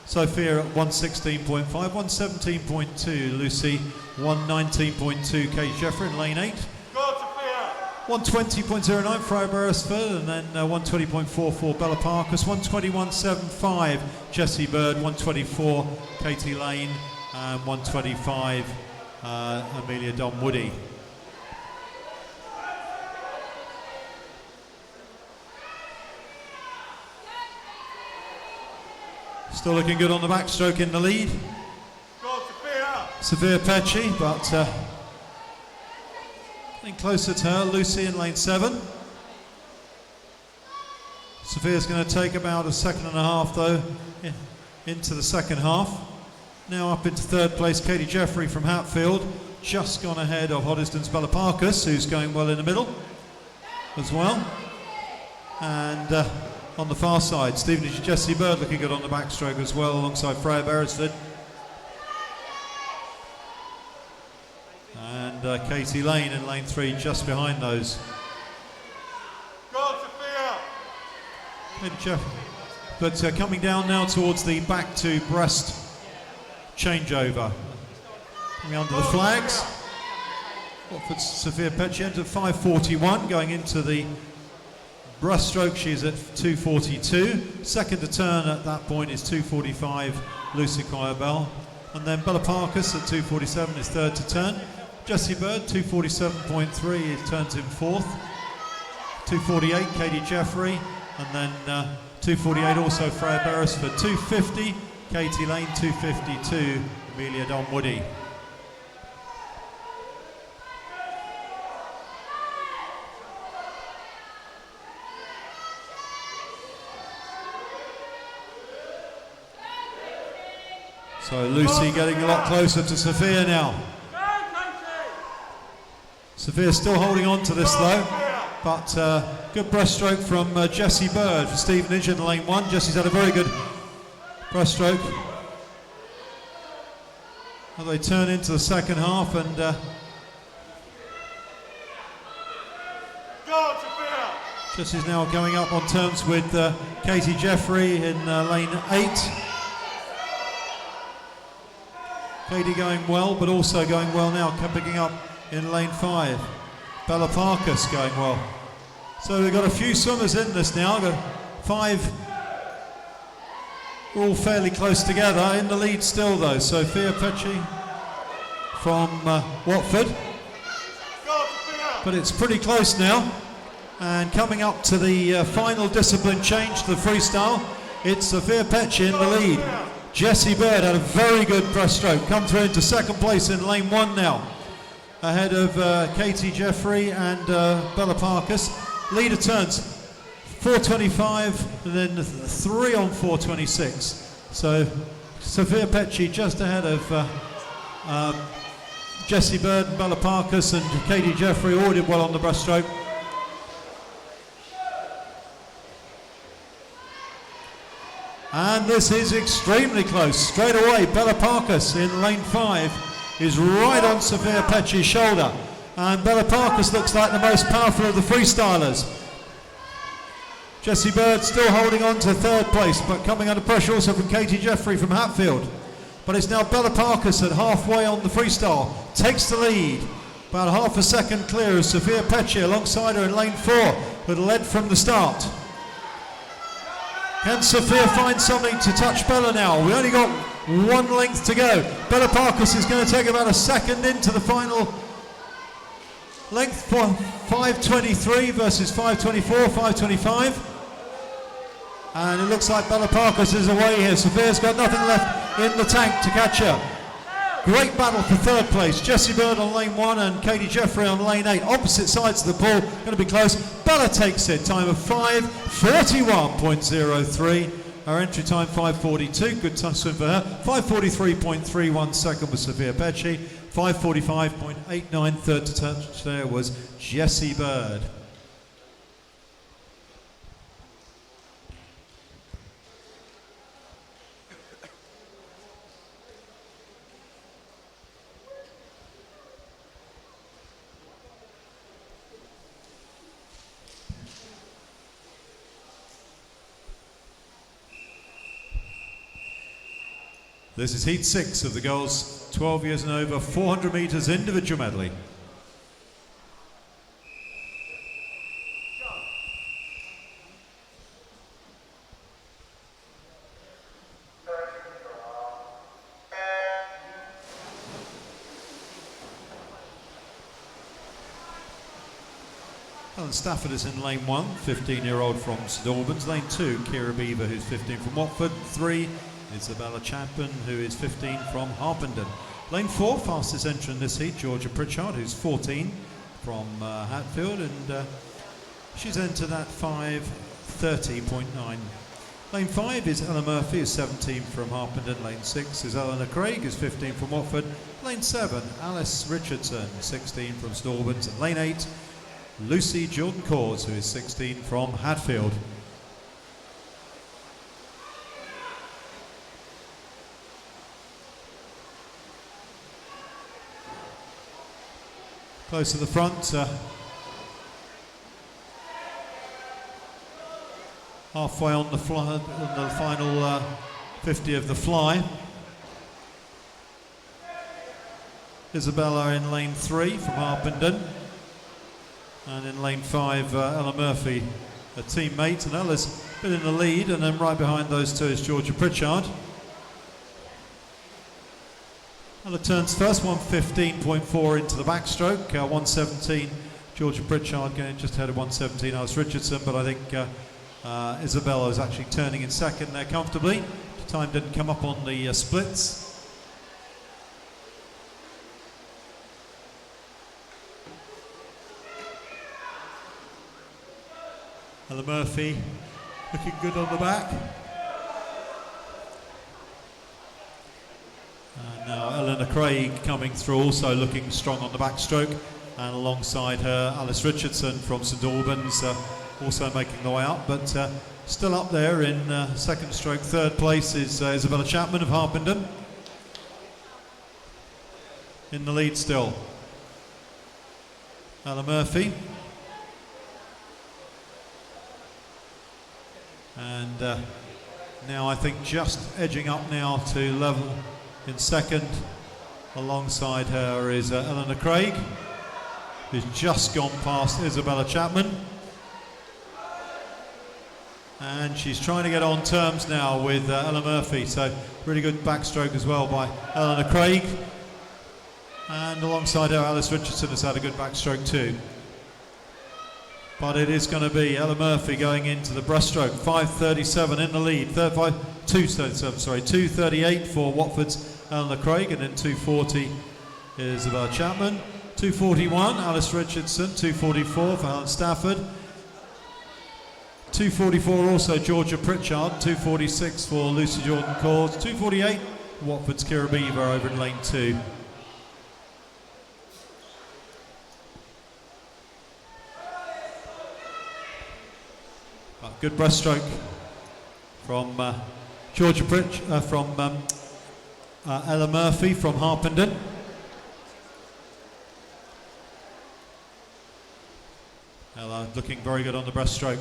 [SPEAKER 2] Sophia at 116.5, 117.2 Lucy, 119.2 Katie Jeffrey in lane 8. 120.09 Freya Beresford, and then 120.44 Bella Parkus, 121.75 Jessie Bird, 124 Katie Lane, and 125 Amelia Dunwoody. Still looking good on the backstroke in the lead. Sophia Pecci, but getting closer to her, Lucy in lane 7. Sophia's going to take about a second and a half though into the second half. Now up into third place, Katie Jeffrey from Hatfield, just gone ahead of Hoddesdon's Bella Parkus, who's going well in the middle as well. And on the far side, Stevenage Jessie Bird looking good on the backstroke as well, alongside Freya Beresford. And Katie Lane in lane 3 just behind those. Katie Jeffrey. But coming down now towards the back to breast changeover. Coming under the flags. Watford's Sophia Pecci entered 5:41, going into the breaststroke she's at 2:42. Second to turn at that point is 2:45 Lucy Coyabel. And then Bella Parkus at 2:47 is third to turn. Jessie Bird 2:47.3 turns in fourth. 2:48 Katie Jeffrey, and then 2:48 also Freya Beresford. 2:50 Katie Lane, 2:52 Amelia Dunwoody. So Lucy getting a lot closer to Sophia now. Sophia's still holding on to this though, but good breaststroke from Jessie Bird for Stevenage in lane 1. Jessie's had a very good breaststroke. Well, they turn into the second half, and Jessie's now going up on terms with Katie Jeffrey in lane 8. Katie going well, but also going well now, picking up in lane 5. Bella Parkus going well. So we've got a few swimmers in this now. Got 5, all fairly close together. In the lead still though, Sophia Pecci from Watford. But it's pretty close now. And coming up to the final discipline change to the freestyle, it's Sophia Pecci in the lead. Jessie Bird had a very good breaststroke, come through into second place in lane 1 now, ahead of Katie Jeffrey and Bella Parkus. Leader turns 4:25 and then 3 on 4:26. So Sophia Pecci just ahead of Jessie Bird and Bella Parkus, and Katie Jeffrey all did well on the breaststroke. And this is extremely close. Straight away, Bella Parkus in lane 5 is right on Sophia Pecci's shoulder. And Bella Parkus looks like the most powerful of the freestylers. Jessie Bird still holding on to third place, but coming under pressure also from Katie Jeffrey from Hatfield. But it's now Bella Parkus at halfway on the freestyle, takes the lead. About half a second clear of Sophia Pecci alongside her in lane 4, who led from the start. Can Sophia find something to touch Bella now? We only got 1 length to go. Bella Parkus is going to take about a second into the final length for 5:23 versus 5:24, 5:25. And it looks like Bella Parkers is away here. Sophia's got nothing left in the tank to catch her. Great battle for third place. Jessie Bird on lane 1 and Katie Jeffrey on lane 8. Opposite sides of the pool, going to be close. Bella takes it, time of 5:41.03. Her entry time 5:42, good time swim for her. 5:43.31 second was Sophia Pecci. 5:45.89 third to touch there was Jessie Bird. This is heat 6 of the girls 12 years and over, 400 metres individual medley. Helen Stafford is in lane 1, 15-year-old from St Albans. Lane 2, Kira Beaver, who's 15 from Watford. 3, Isabella Chapman, who is 15 from Harpenden. Lane 4, fastest entry in this heat, Georgia Pritchard, who's 14 from Hatfield, and she's entered at 5:30.9. Lane 5 is Ella Murphy, who's 17 from Harpenden. Lane 6 is Eleanor Craig, who's 15 from Watford. Lane 7, Alice Richardson, 16 from St Albans. And lane 8, Lucy Jordan Cause, who is 16 from Hatfield. Close to the front, halfway on the final 50 of the fly. Isabella in lane 3 from Harpenden, and in lane 5 Ella Murphy, a teammate, and Ella's been in the lead, and then right behind those two is Georgia Pritchard. Ella turns first, 1:15.4 into the backstroke, 1:17. Georgia Pritchard going just ahead of 1:17. Alice Richardson, but I think Isabella is actually turning in second there comfortably. The time didn't come up on the splits. Ella Murphy looking good on the back. Now Eleanor Craig coming through, also looking strong on the backstroke, and alongside her Alice Richardson from St Albans, also making the way up, but still up there in second stroke third place is Isabella Chapman of Harpenden. In the lead still Ella Murphy, and now I think just edging up now to level in second. Alongside her is Eleanor Craig, who's just gone past Isabella Chapman, and she's trying to get on terms now with Ella Murphy, so really good backstroke as well by Eleanor Craig, and alongside her Alice Richardson has had a good backstroke too. But it is going to be Ella Murphy going into the breaststroke, 5:37 in the lead, 2:38 for Watford's Eleanor Craig, and then 2:40 is Isabella Chapman, 2:41 Alice Richardson, 2:44 for Helen Stafford, 2:44 also Georgia Pritchard, 2:46 for Lucy Jordan Cause, 2:48 Watford's Kira Beaver over in lane 2. Good breaststroke from Georgia from Ella Murphy from Harpenden. Ella looking very good on the breaststroke.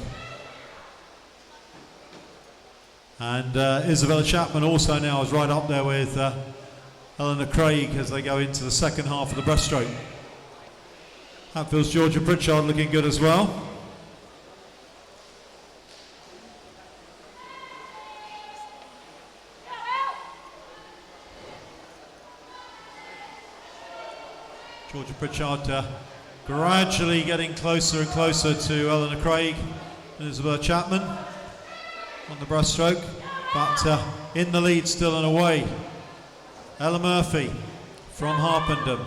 [SPEAKER 2] And Isabella Chapman also now is right up there with Eleanor Craig as they go into the second half of the breaststroke. Hatfield's Georgia Pritchard looking good as well. Georgia Pritchard gradually getting closer and closer to Eleanor Craig and Isabella Chapman. on the breaststroke, but in the lead still and away. Ella Murphy from Harpenden.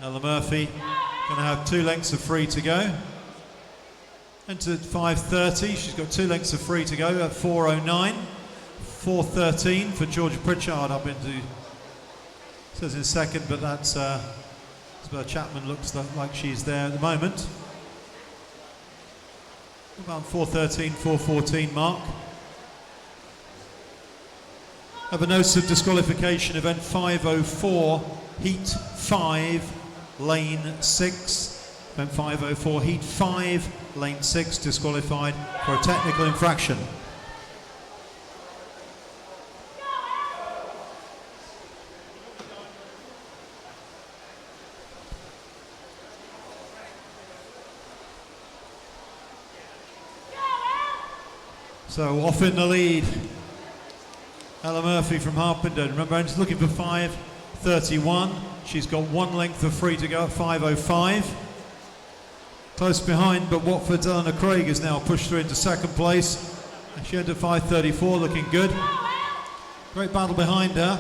[SPEAKER 2] Ella Murphy going to have 2 lengths of free to go. Entered 5:30, she's got 2 lengths of free to go at 4:09. 4:13 for Georgia Pritchard up into, says in second, but that's Isabella Chapman looks like she's there at the moment. About 4:13, 4:14 mark. Have a notice of disqualification, event 5:04, heat 5, lane 6. Event 5:04, heat 5, lane 6, disqualified for a technical infraction. So off in the lead, Ella Murphy from Harpenden. Remember, she's looking for 5:31. She's got 1 length of free to go at 5:05. Close behind, but Watford's Eleanor Craig is now pushed through into second place. She entered 5:34, looking good. Great battle behind her.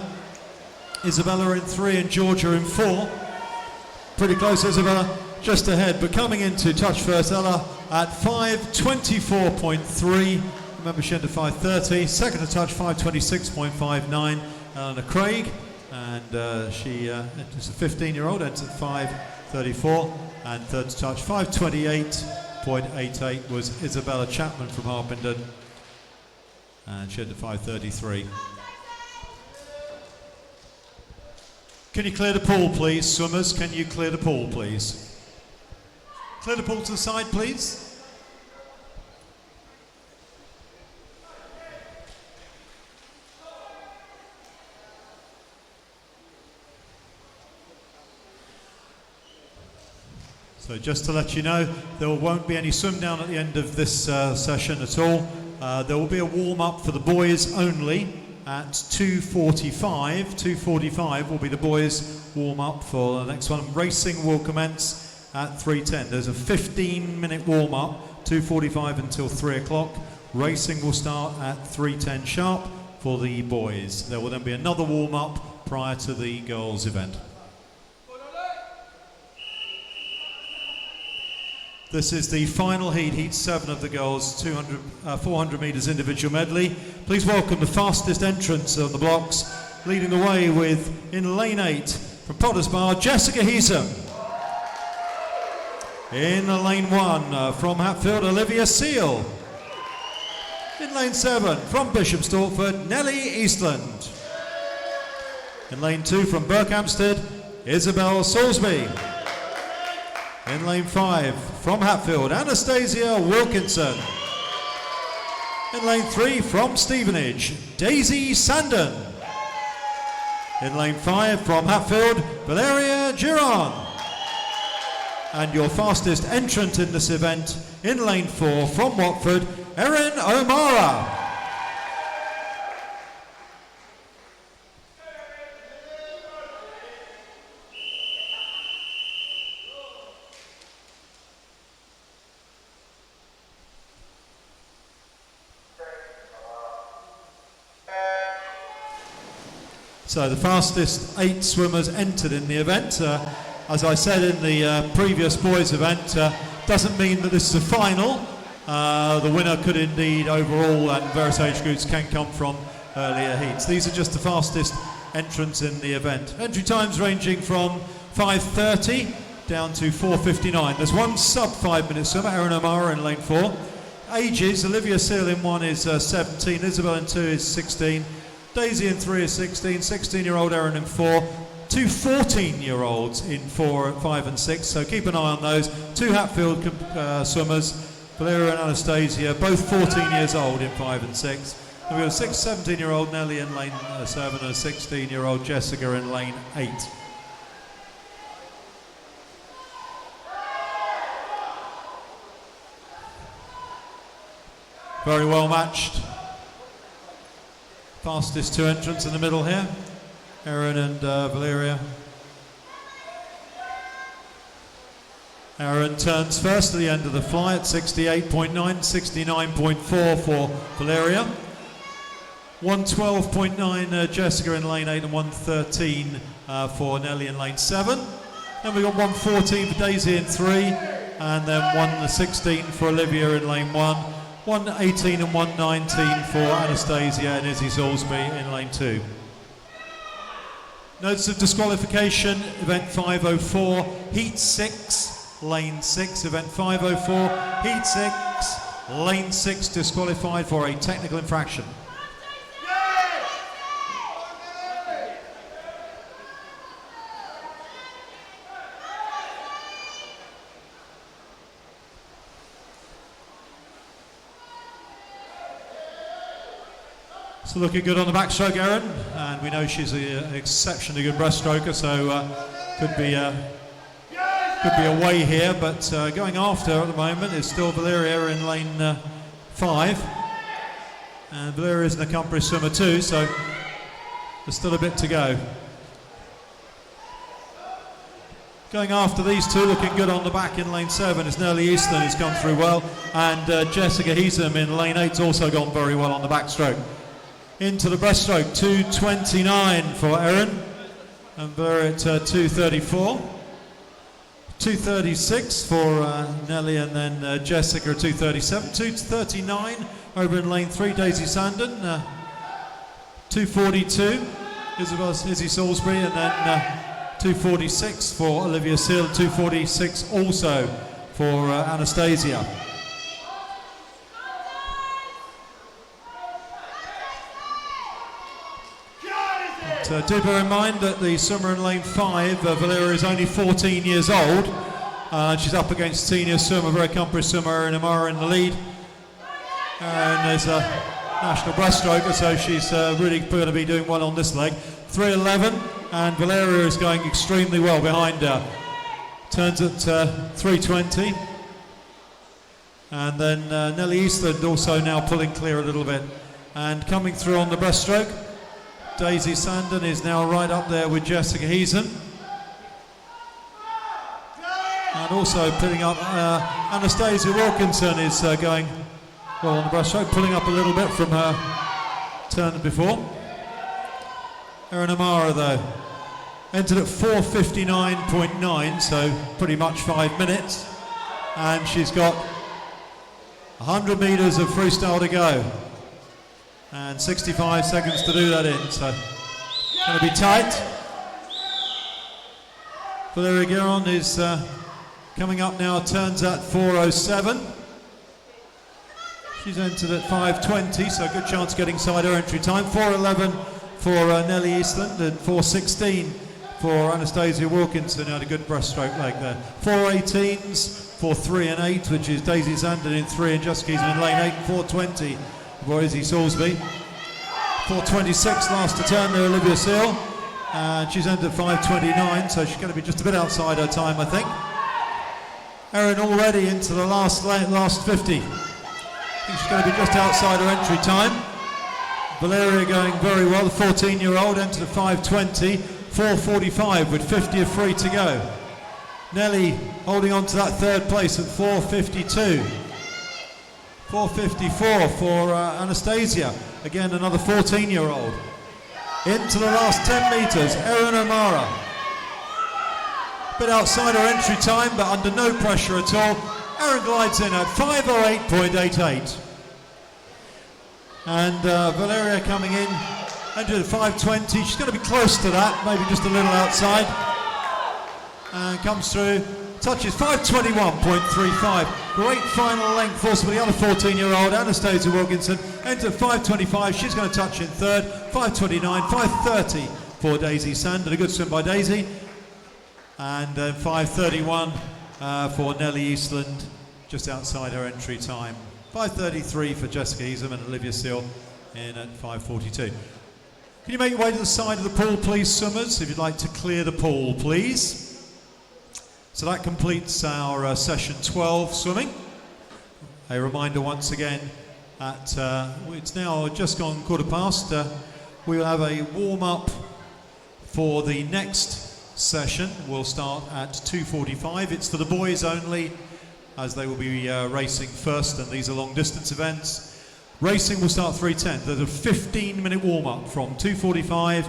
[SPEAKER 2] Isabella in 3 and Georgia in 4. Pretty close, Isabella just ahead, but coming into touch first, Ella at 5:24.3. Remember, she entered 5:30. Second to touch, 5:26.59. Eleanor Craig, and she is a 15-year-old, entered 5:34. And third to touch, 5:28.88 was Isabella Chapman from Harpenden, and she entered 5:33. Can you clear the pool, please, swimmers? Can you clear the pool, please? Clear the pool to the side, please. So just to let you know, there won't be any swim down at the end of this session at all. There will be a warm-up for the boys only at 2:45. 2:45 will be the boys warm-up for the next one. Racing will commence at 3:10. There's a 15-minute warm-up, 2:45 until 3 o'clock. Racing will start at 3:10 sharp for the boys. There will then be another warm-up prior to the girls' event. This is the final heat, heat 7 of the girls, 400 metres individual medley. Please welcome the fastest entrants on the blocks, leading the way with, in lane 8, from Potters Bar, Jessica Heasem. In lane 1, from Hatfield, Olivia Seal. In lane 7, from Bishop Stortford, Nellie Eastland. In lane 2, from Berkhamsted, Isabel Salisbury. In lane 5, from Hatfield, Anastasia Wilkinson. In lane 3, from Stevenage, Daisy Sandon. In lane 5, from Hatfield, Valeria Giron. And your fastest entrant in this event, in lane 4, from Watford, Erin O'Mara. So the fastest 8 swimmers entered in the event. As I said in the previous boys event, doesn't mean that this is a final. The winner could indeed overall, and various age groups can come from earlier heats. These are just the fastest entrants in the event. Entry times ranging from 5:30 down to 4:59. There's one sub 5 minute swimmer, Erin O'Mara in lane 4. Ages, Olivia Seal in 1 is 17, Isabel in 2 is 16. Daisy in 3 is 16, 16-year-old Erin in 4, 2 14-year-olds in 4, 5 and 6, so keep an eye on those. 2 Hatfield swimmers, Valeria and Anastasia, both 14 years old in 5 and 6. And we've got a 17-year-old Nellie in lane 7 and a 16-year-old Jessica in lane 8. Very well matched. Fastest 2 entrants in the middle here, Erin and Valeria. Aaron turns first at the end of the fly at 68.9, 69.4 for Valeria. 112.9 Jessica in lane 8 and 113 for Nelly in lane 7. Then we've got 114 for Daisy in 3 and then 116 for Olivia in lane 1. 118 and 119 for Anastasia and Izzy Salisbury in lane 2. Notes of disqualification, event 504, heat 6, lane 6, event 504, heat 6, lane 6 disqualified for a technical infraction. So looking good on the backstroke, Erin, and we know she's an exceptionally good breaststroker, so could be a way here. But going after at the moment is still Valeria in lane 5, and Valeria is an accomplished swimmer too, so there's still a bit to go. Going after these two, looking good on the back in lane 7 is Nelly Easton, who's come through well, and Jessica Heasem in lane 8's also gone very well on the backstroke. Into the breaststroke, 2:29 for Erin, and Valeria at 2:34. 2:36 for Nelly, and then Jessica at 2:37. 2:39 over in lane 3, Daisy Sandon. 2:42 Izzy Salisbury, and then 2:46 for Olivia Seal. 2:46 also for Anastasia. Do bear in mind that the swimmer in lane 5, Valeria, is only 14 years old. She's up against senior swimmer, very accomplished swimmer, Erin Amara in the lead. Erin is a national breaststroker, so she's really going to be doing well on this leg. 3:11, and Valeria is going extremely well behind her. Turns at 3:20. And then Nelly Eastland also now pulling clear a little bit. And coming through on the breaststroke, Daisy Sandon is now right up there with Jessica Heasem. And also pulling up, Anastasia Wilkinson is going well on the breaststroke, pulling up a little bit from her turn before. Erin Amara though, entered at 4:59.9, so pretty much 5 minutes. And she's got 100 metres of freestyle to go. And 65 seconds to do that in, so going to be tight. Valeria Gueron is coming up now, turns at 4:07. She's entered at 5:20, so a good chance of getting inside her entry time. 4:11 for Nelly Eastland and 4:16 for Anastasia Wilkinson. Had a good breaststroke leg there. 4:18s for 3 and 8, which is Daisy Sandon in 3 and Jessica Heasem in lane 8. 4:20 for Izzy Salisbury. 4:26 last to turn there, Olivia Seal, and she's entered 5:29, so she's going to be just a bit outside her time, I think. Erin already into the last 50. I think she's going to be just outside her entry time. Valeria going very well, the 14-year-old entered at 5:20, 4:45 with 50 of free to go. Nelly holding on to that third place at 4:52. 4:54 for Anastasia, again another 14-year-old. Into the last 10 metres, Erin Amara. A bit outside her entry time, but under no pressure at all. Erin glides in at 5:08.88. And Valeria coming in, entered at 5:20. She's going to be close to that, maybe just a little outside. And comes through. Touches 5:21.35. Great final length also for the other 14-year-old, Anastasia Wilkinson. Entered 5:25. She's going to touch in third. 5:29, 5:30 for Daisy Sandon. A good swim by Daisy. And 5:31 for Nelly Eastland, just outside her entry time. 5:33 for Jessica Heasem and Olivia Seal in at 5:42. Can you make your way to the side of the pool, please, swimmers? If you'd like to clear the pool, please. So that completes our session 12 swimming. A reminder once again at it's now just gone 15:15. We will have a warm-up for the next session will start at 2:45. It's for the boys only, as they will be racing first, and these are long distance events. Racing will start 3:10. There's a 15-minute warm-up from 2:45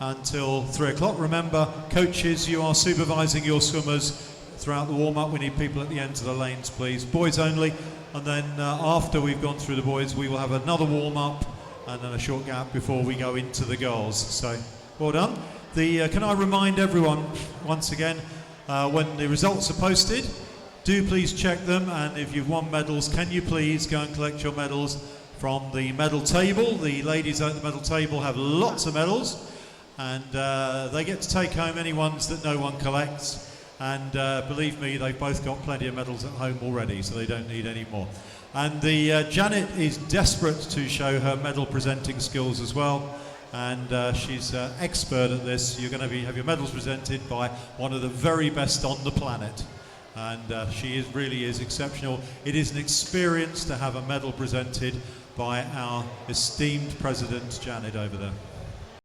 [SPEAKER 2] until 3 o'clock. Remember, coaches, you are supervising your swimmers throughout the warm-up. We need people at the ends of the lanes, please. Boys only. And then after we've gone through the boys, we will have another warm-up and then a short gap before we go into the girls. So, well done. Can I remind everyone, once again, when the results are posted, do please check them, and if you've won medals, can you please go and collect your medals from the medal table. The ladies at the medal table have lots of medals, and they get to take home any ones that no one collects. And believe me, they've both got plenty of medals at home already, so they don't need any more. And Janet is desperate to show her medal presenting skills as well, and she's expert at this. You're going to have your medals presented by one of the very best on the planet, and she really is exceptional. It is an experience to have a medal presented by our esteemed president, Janet, over there.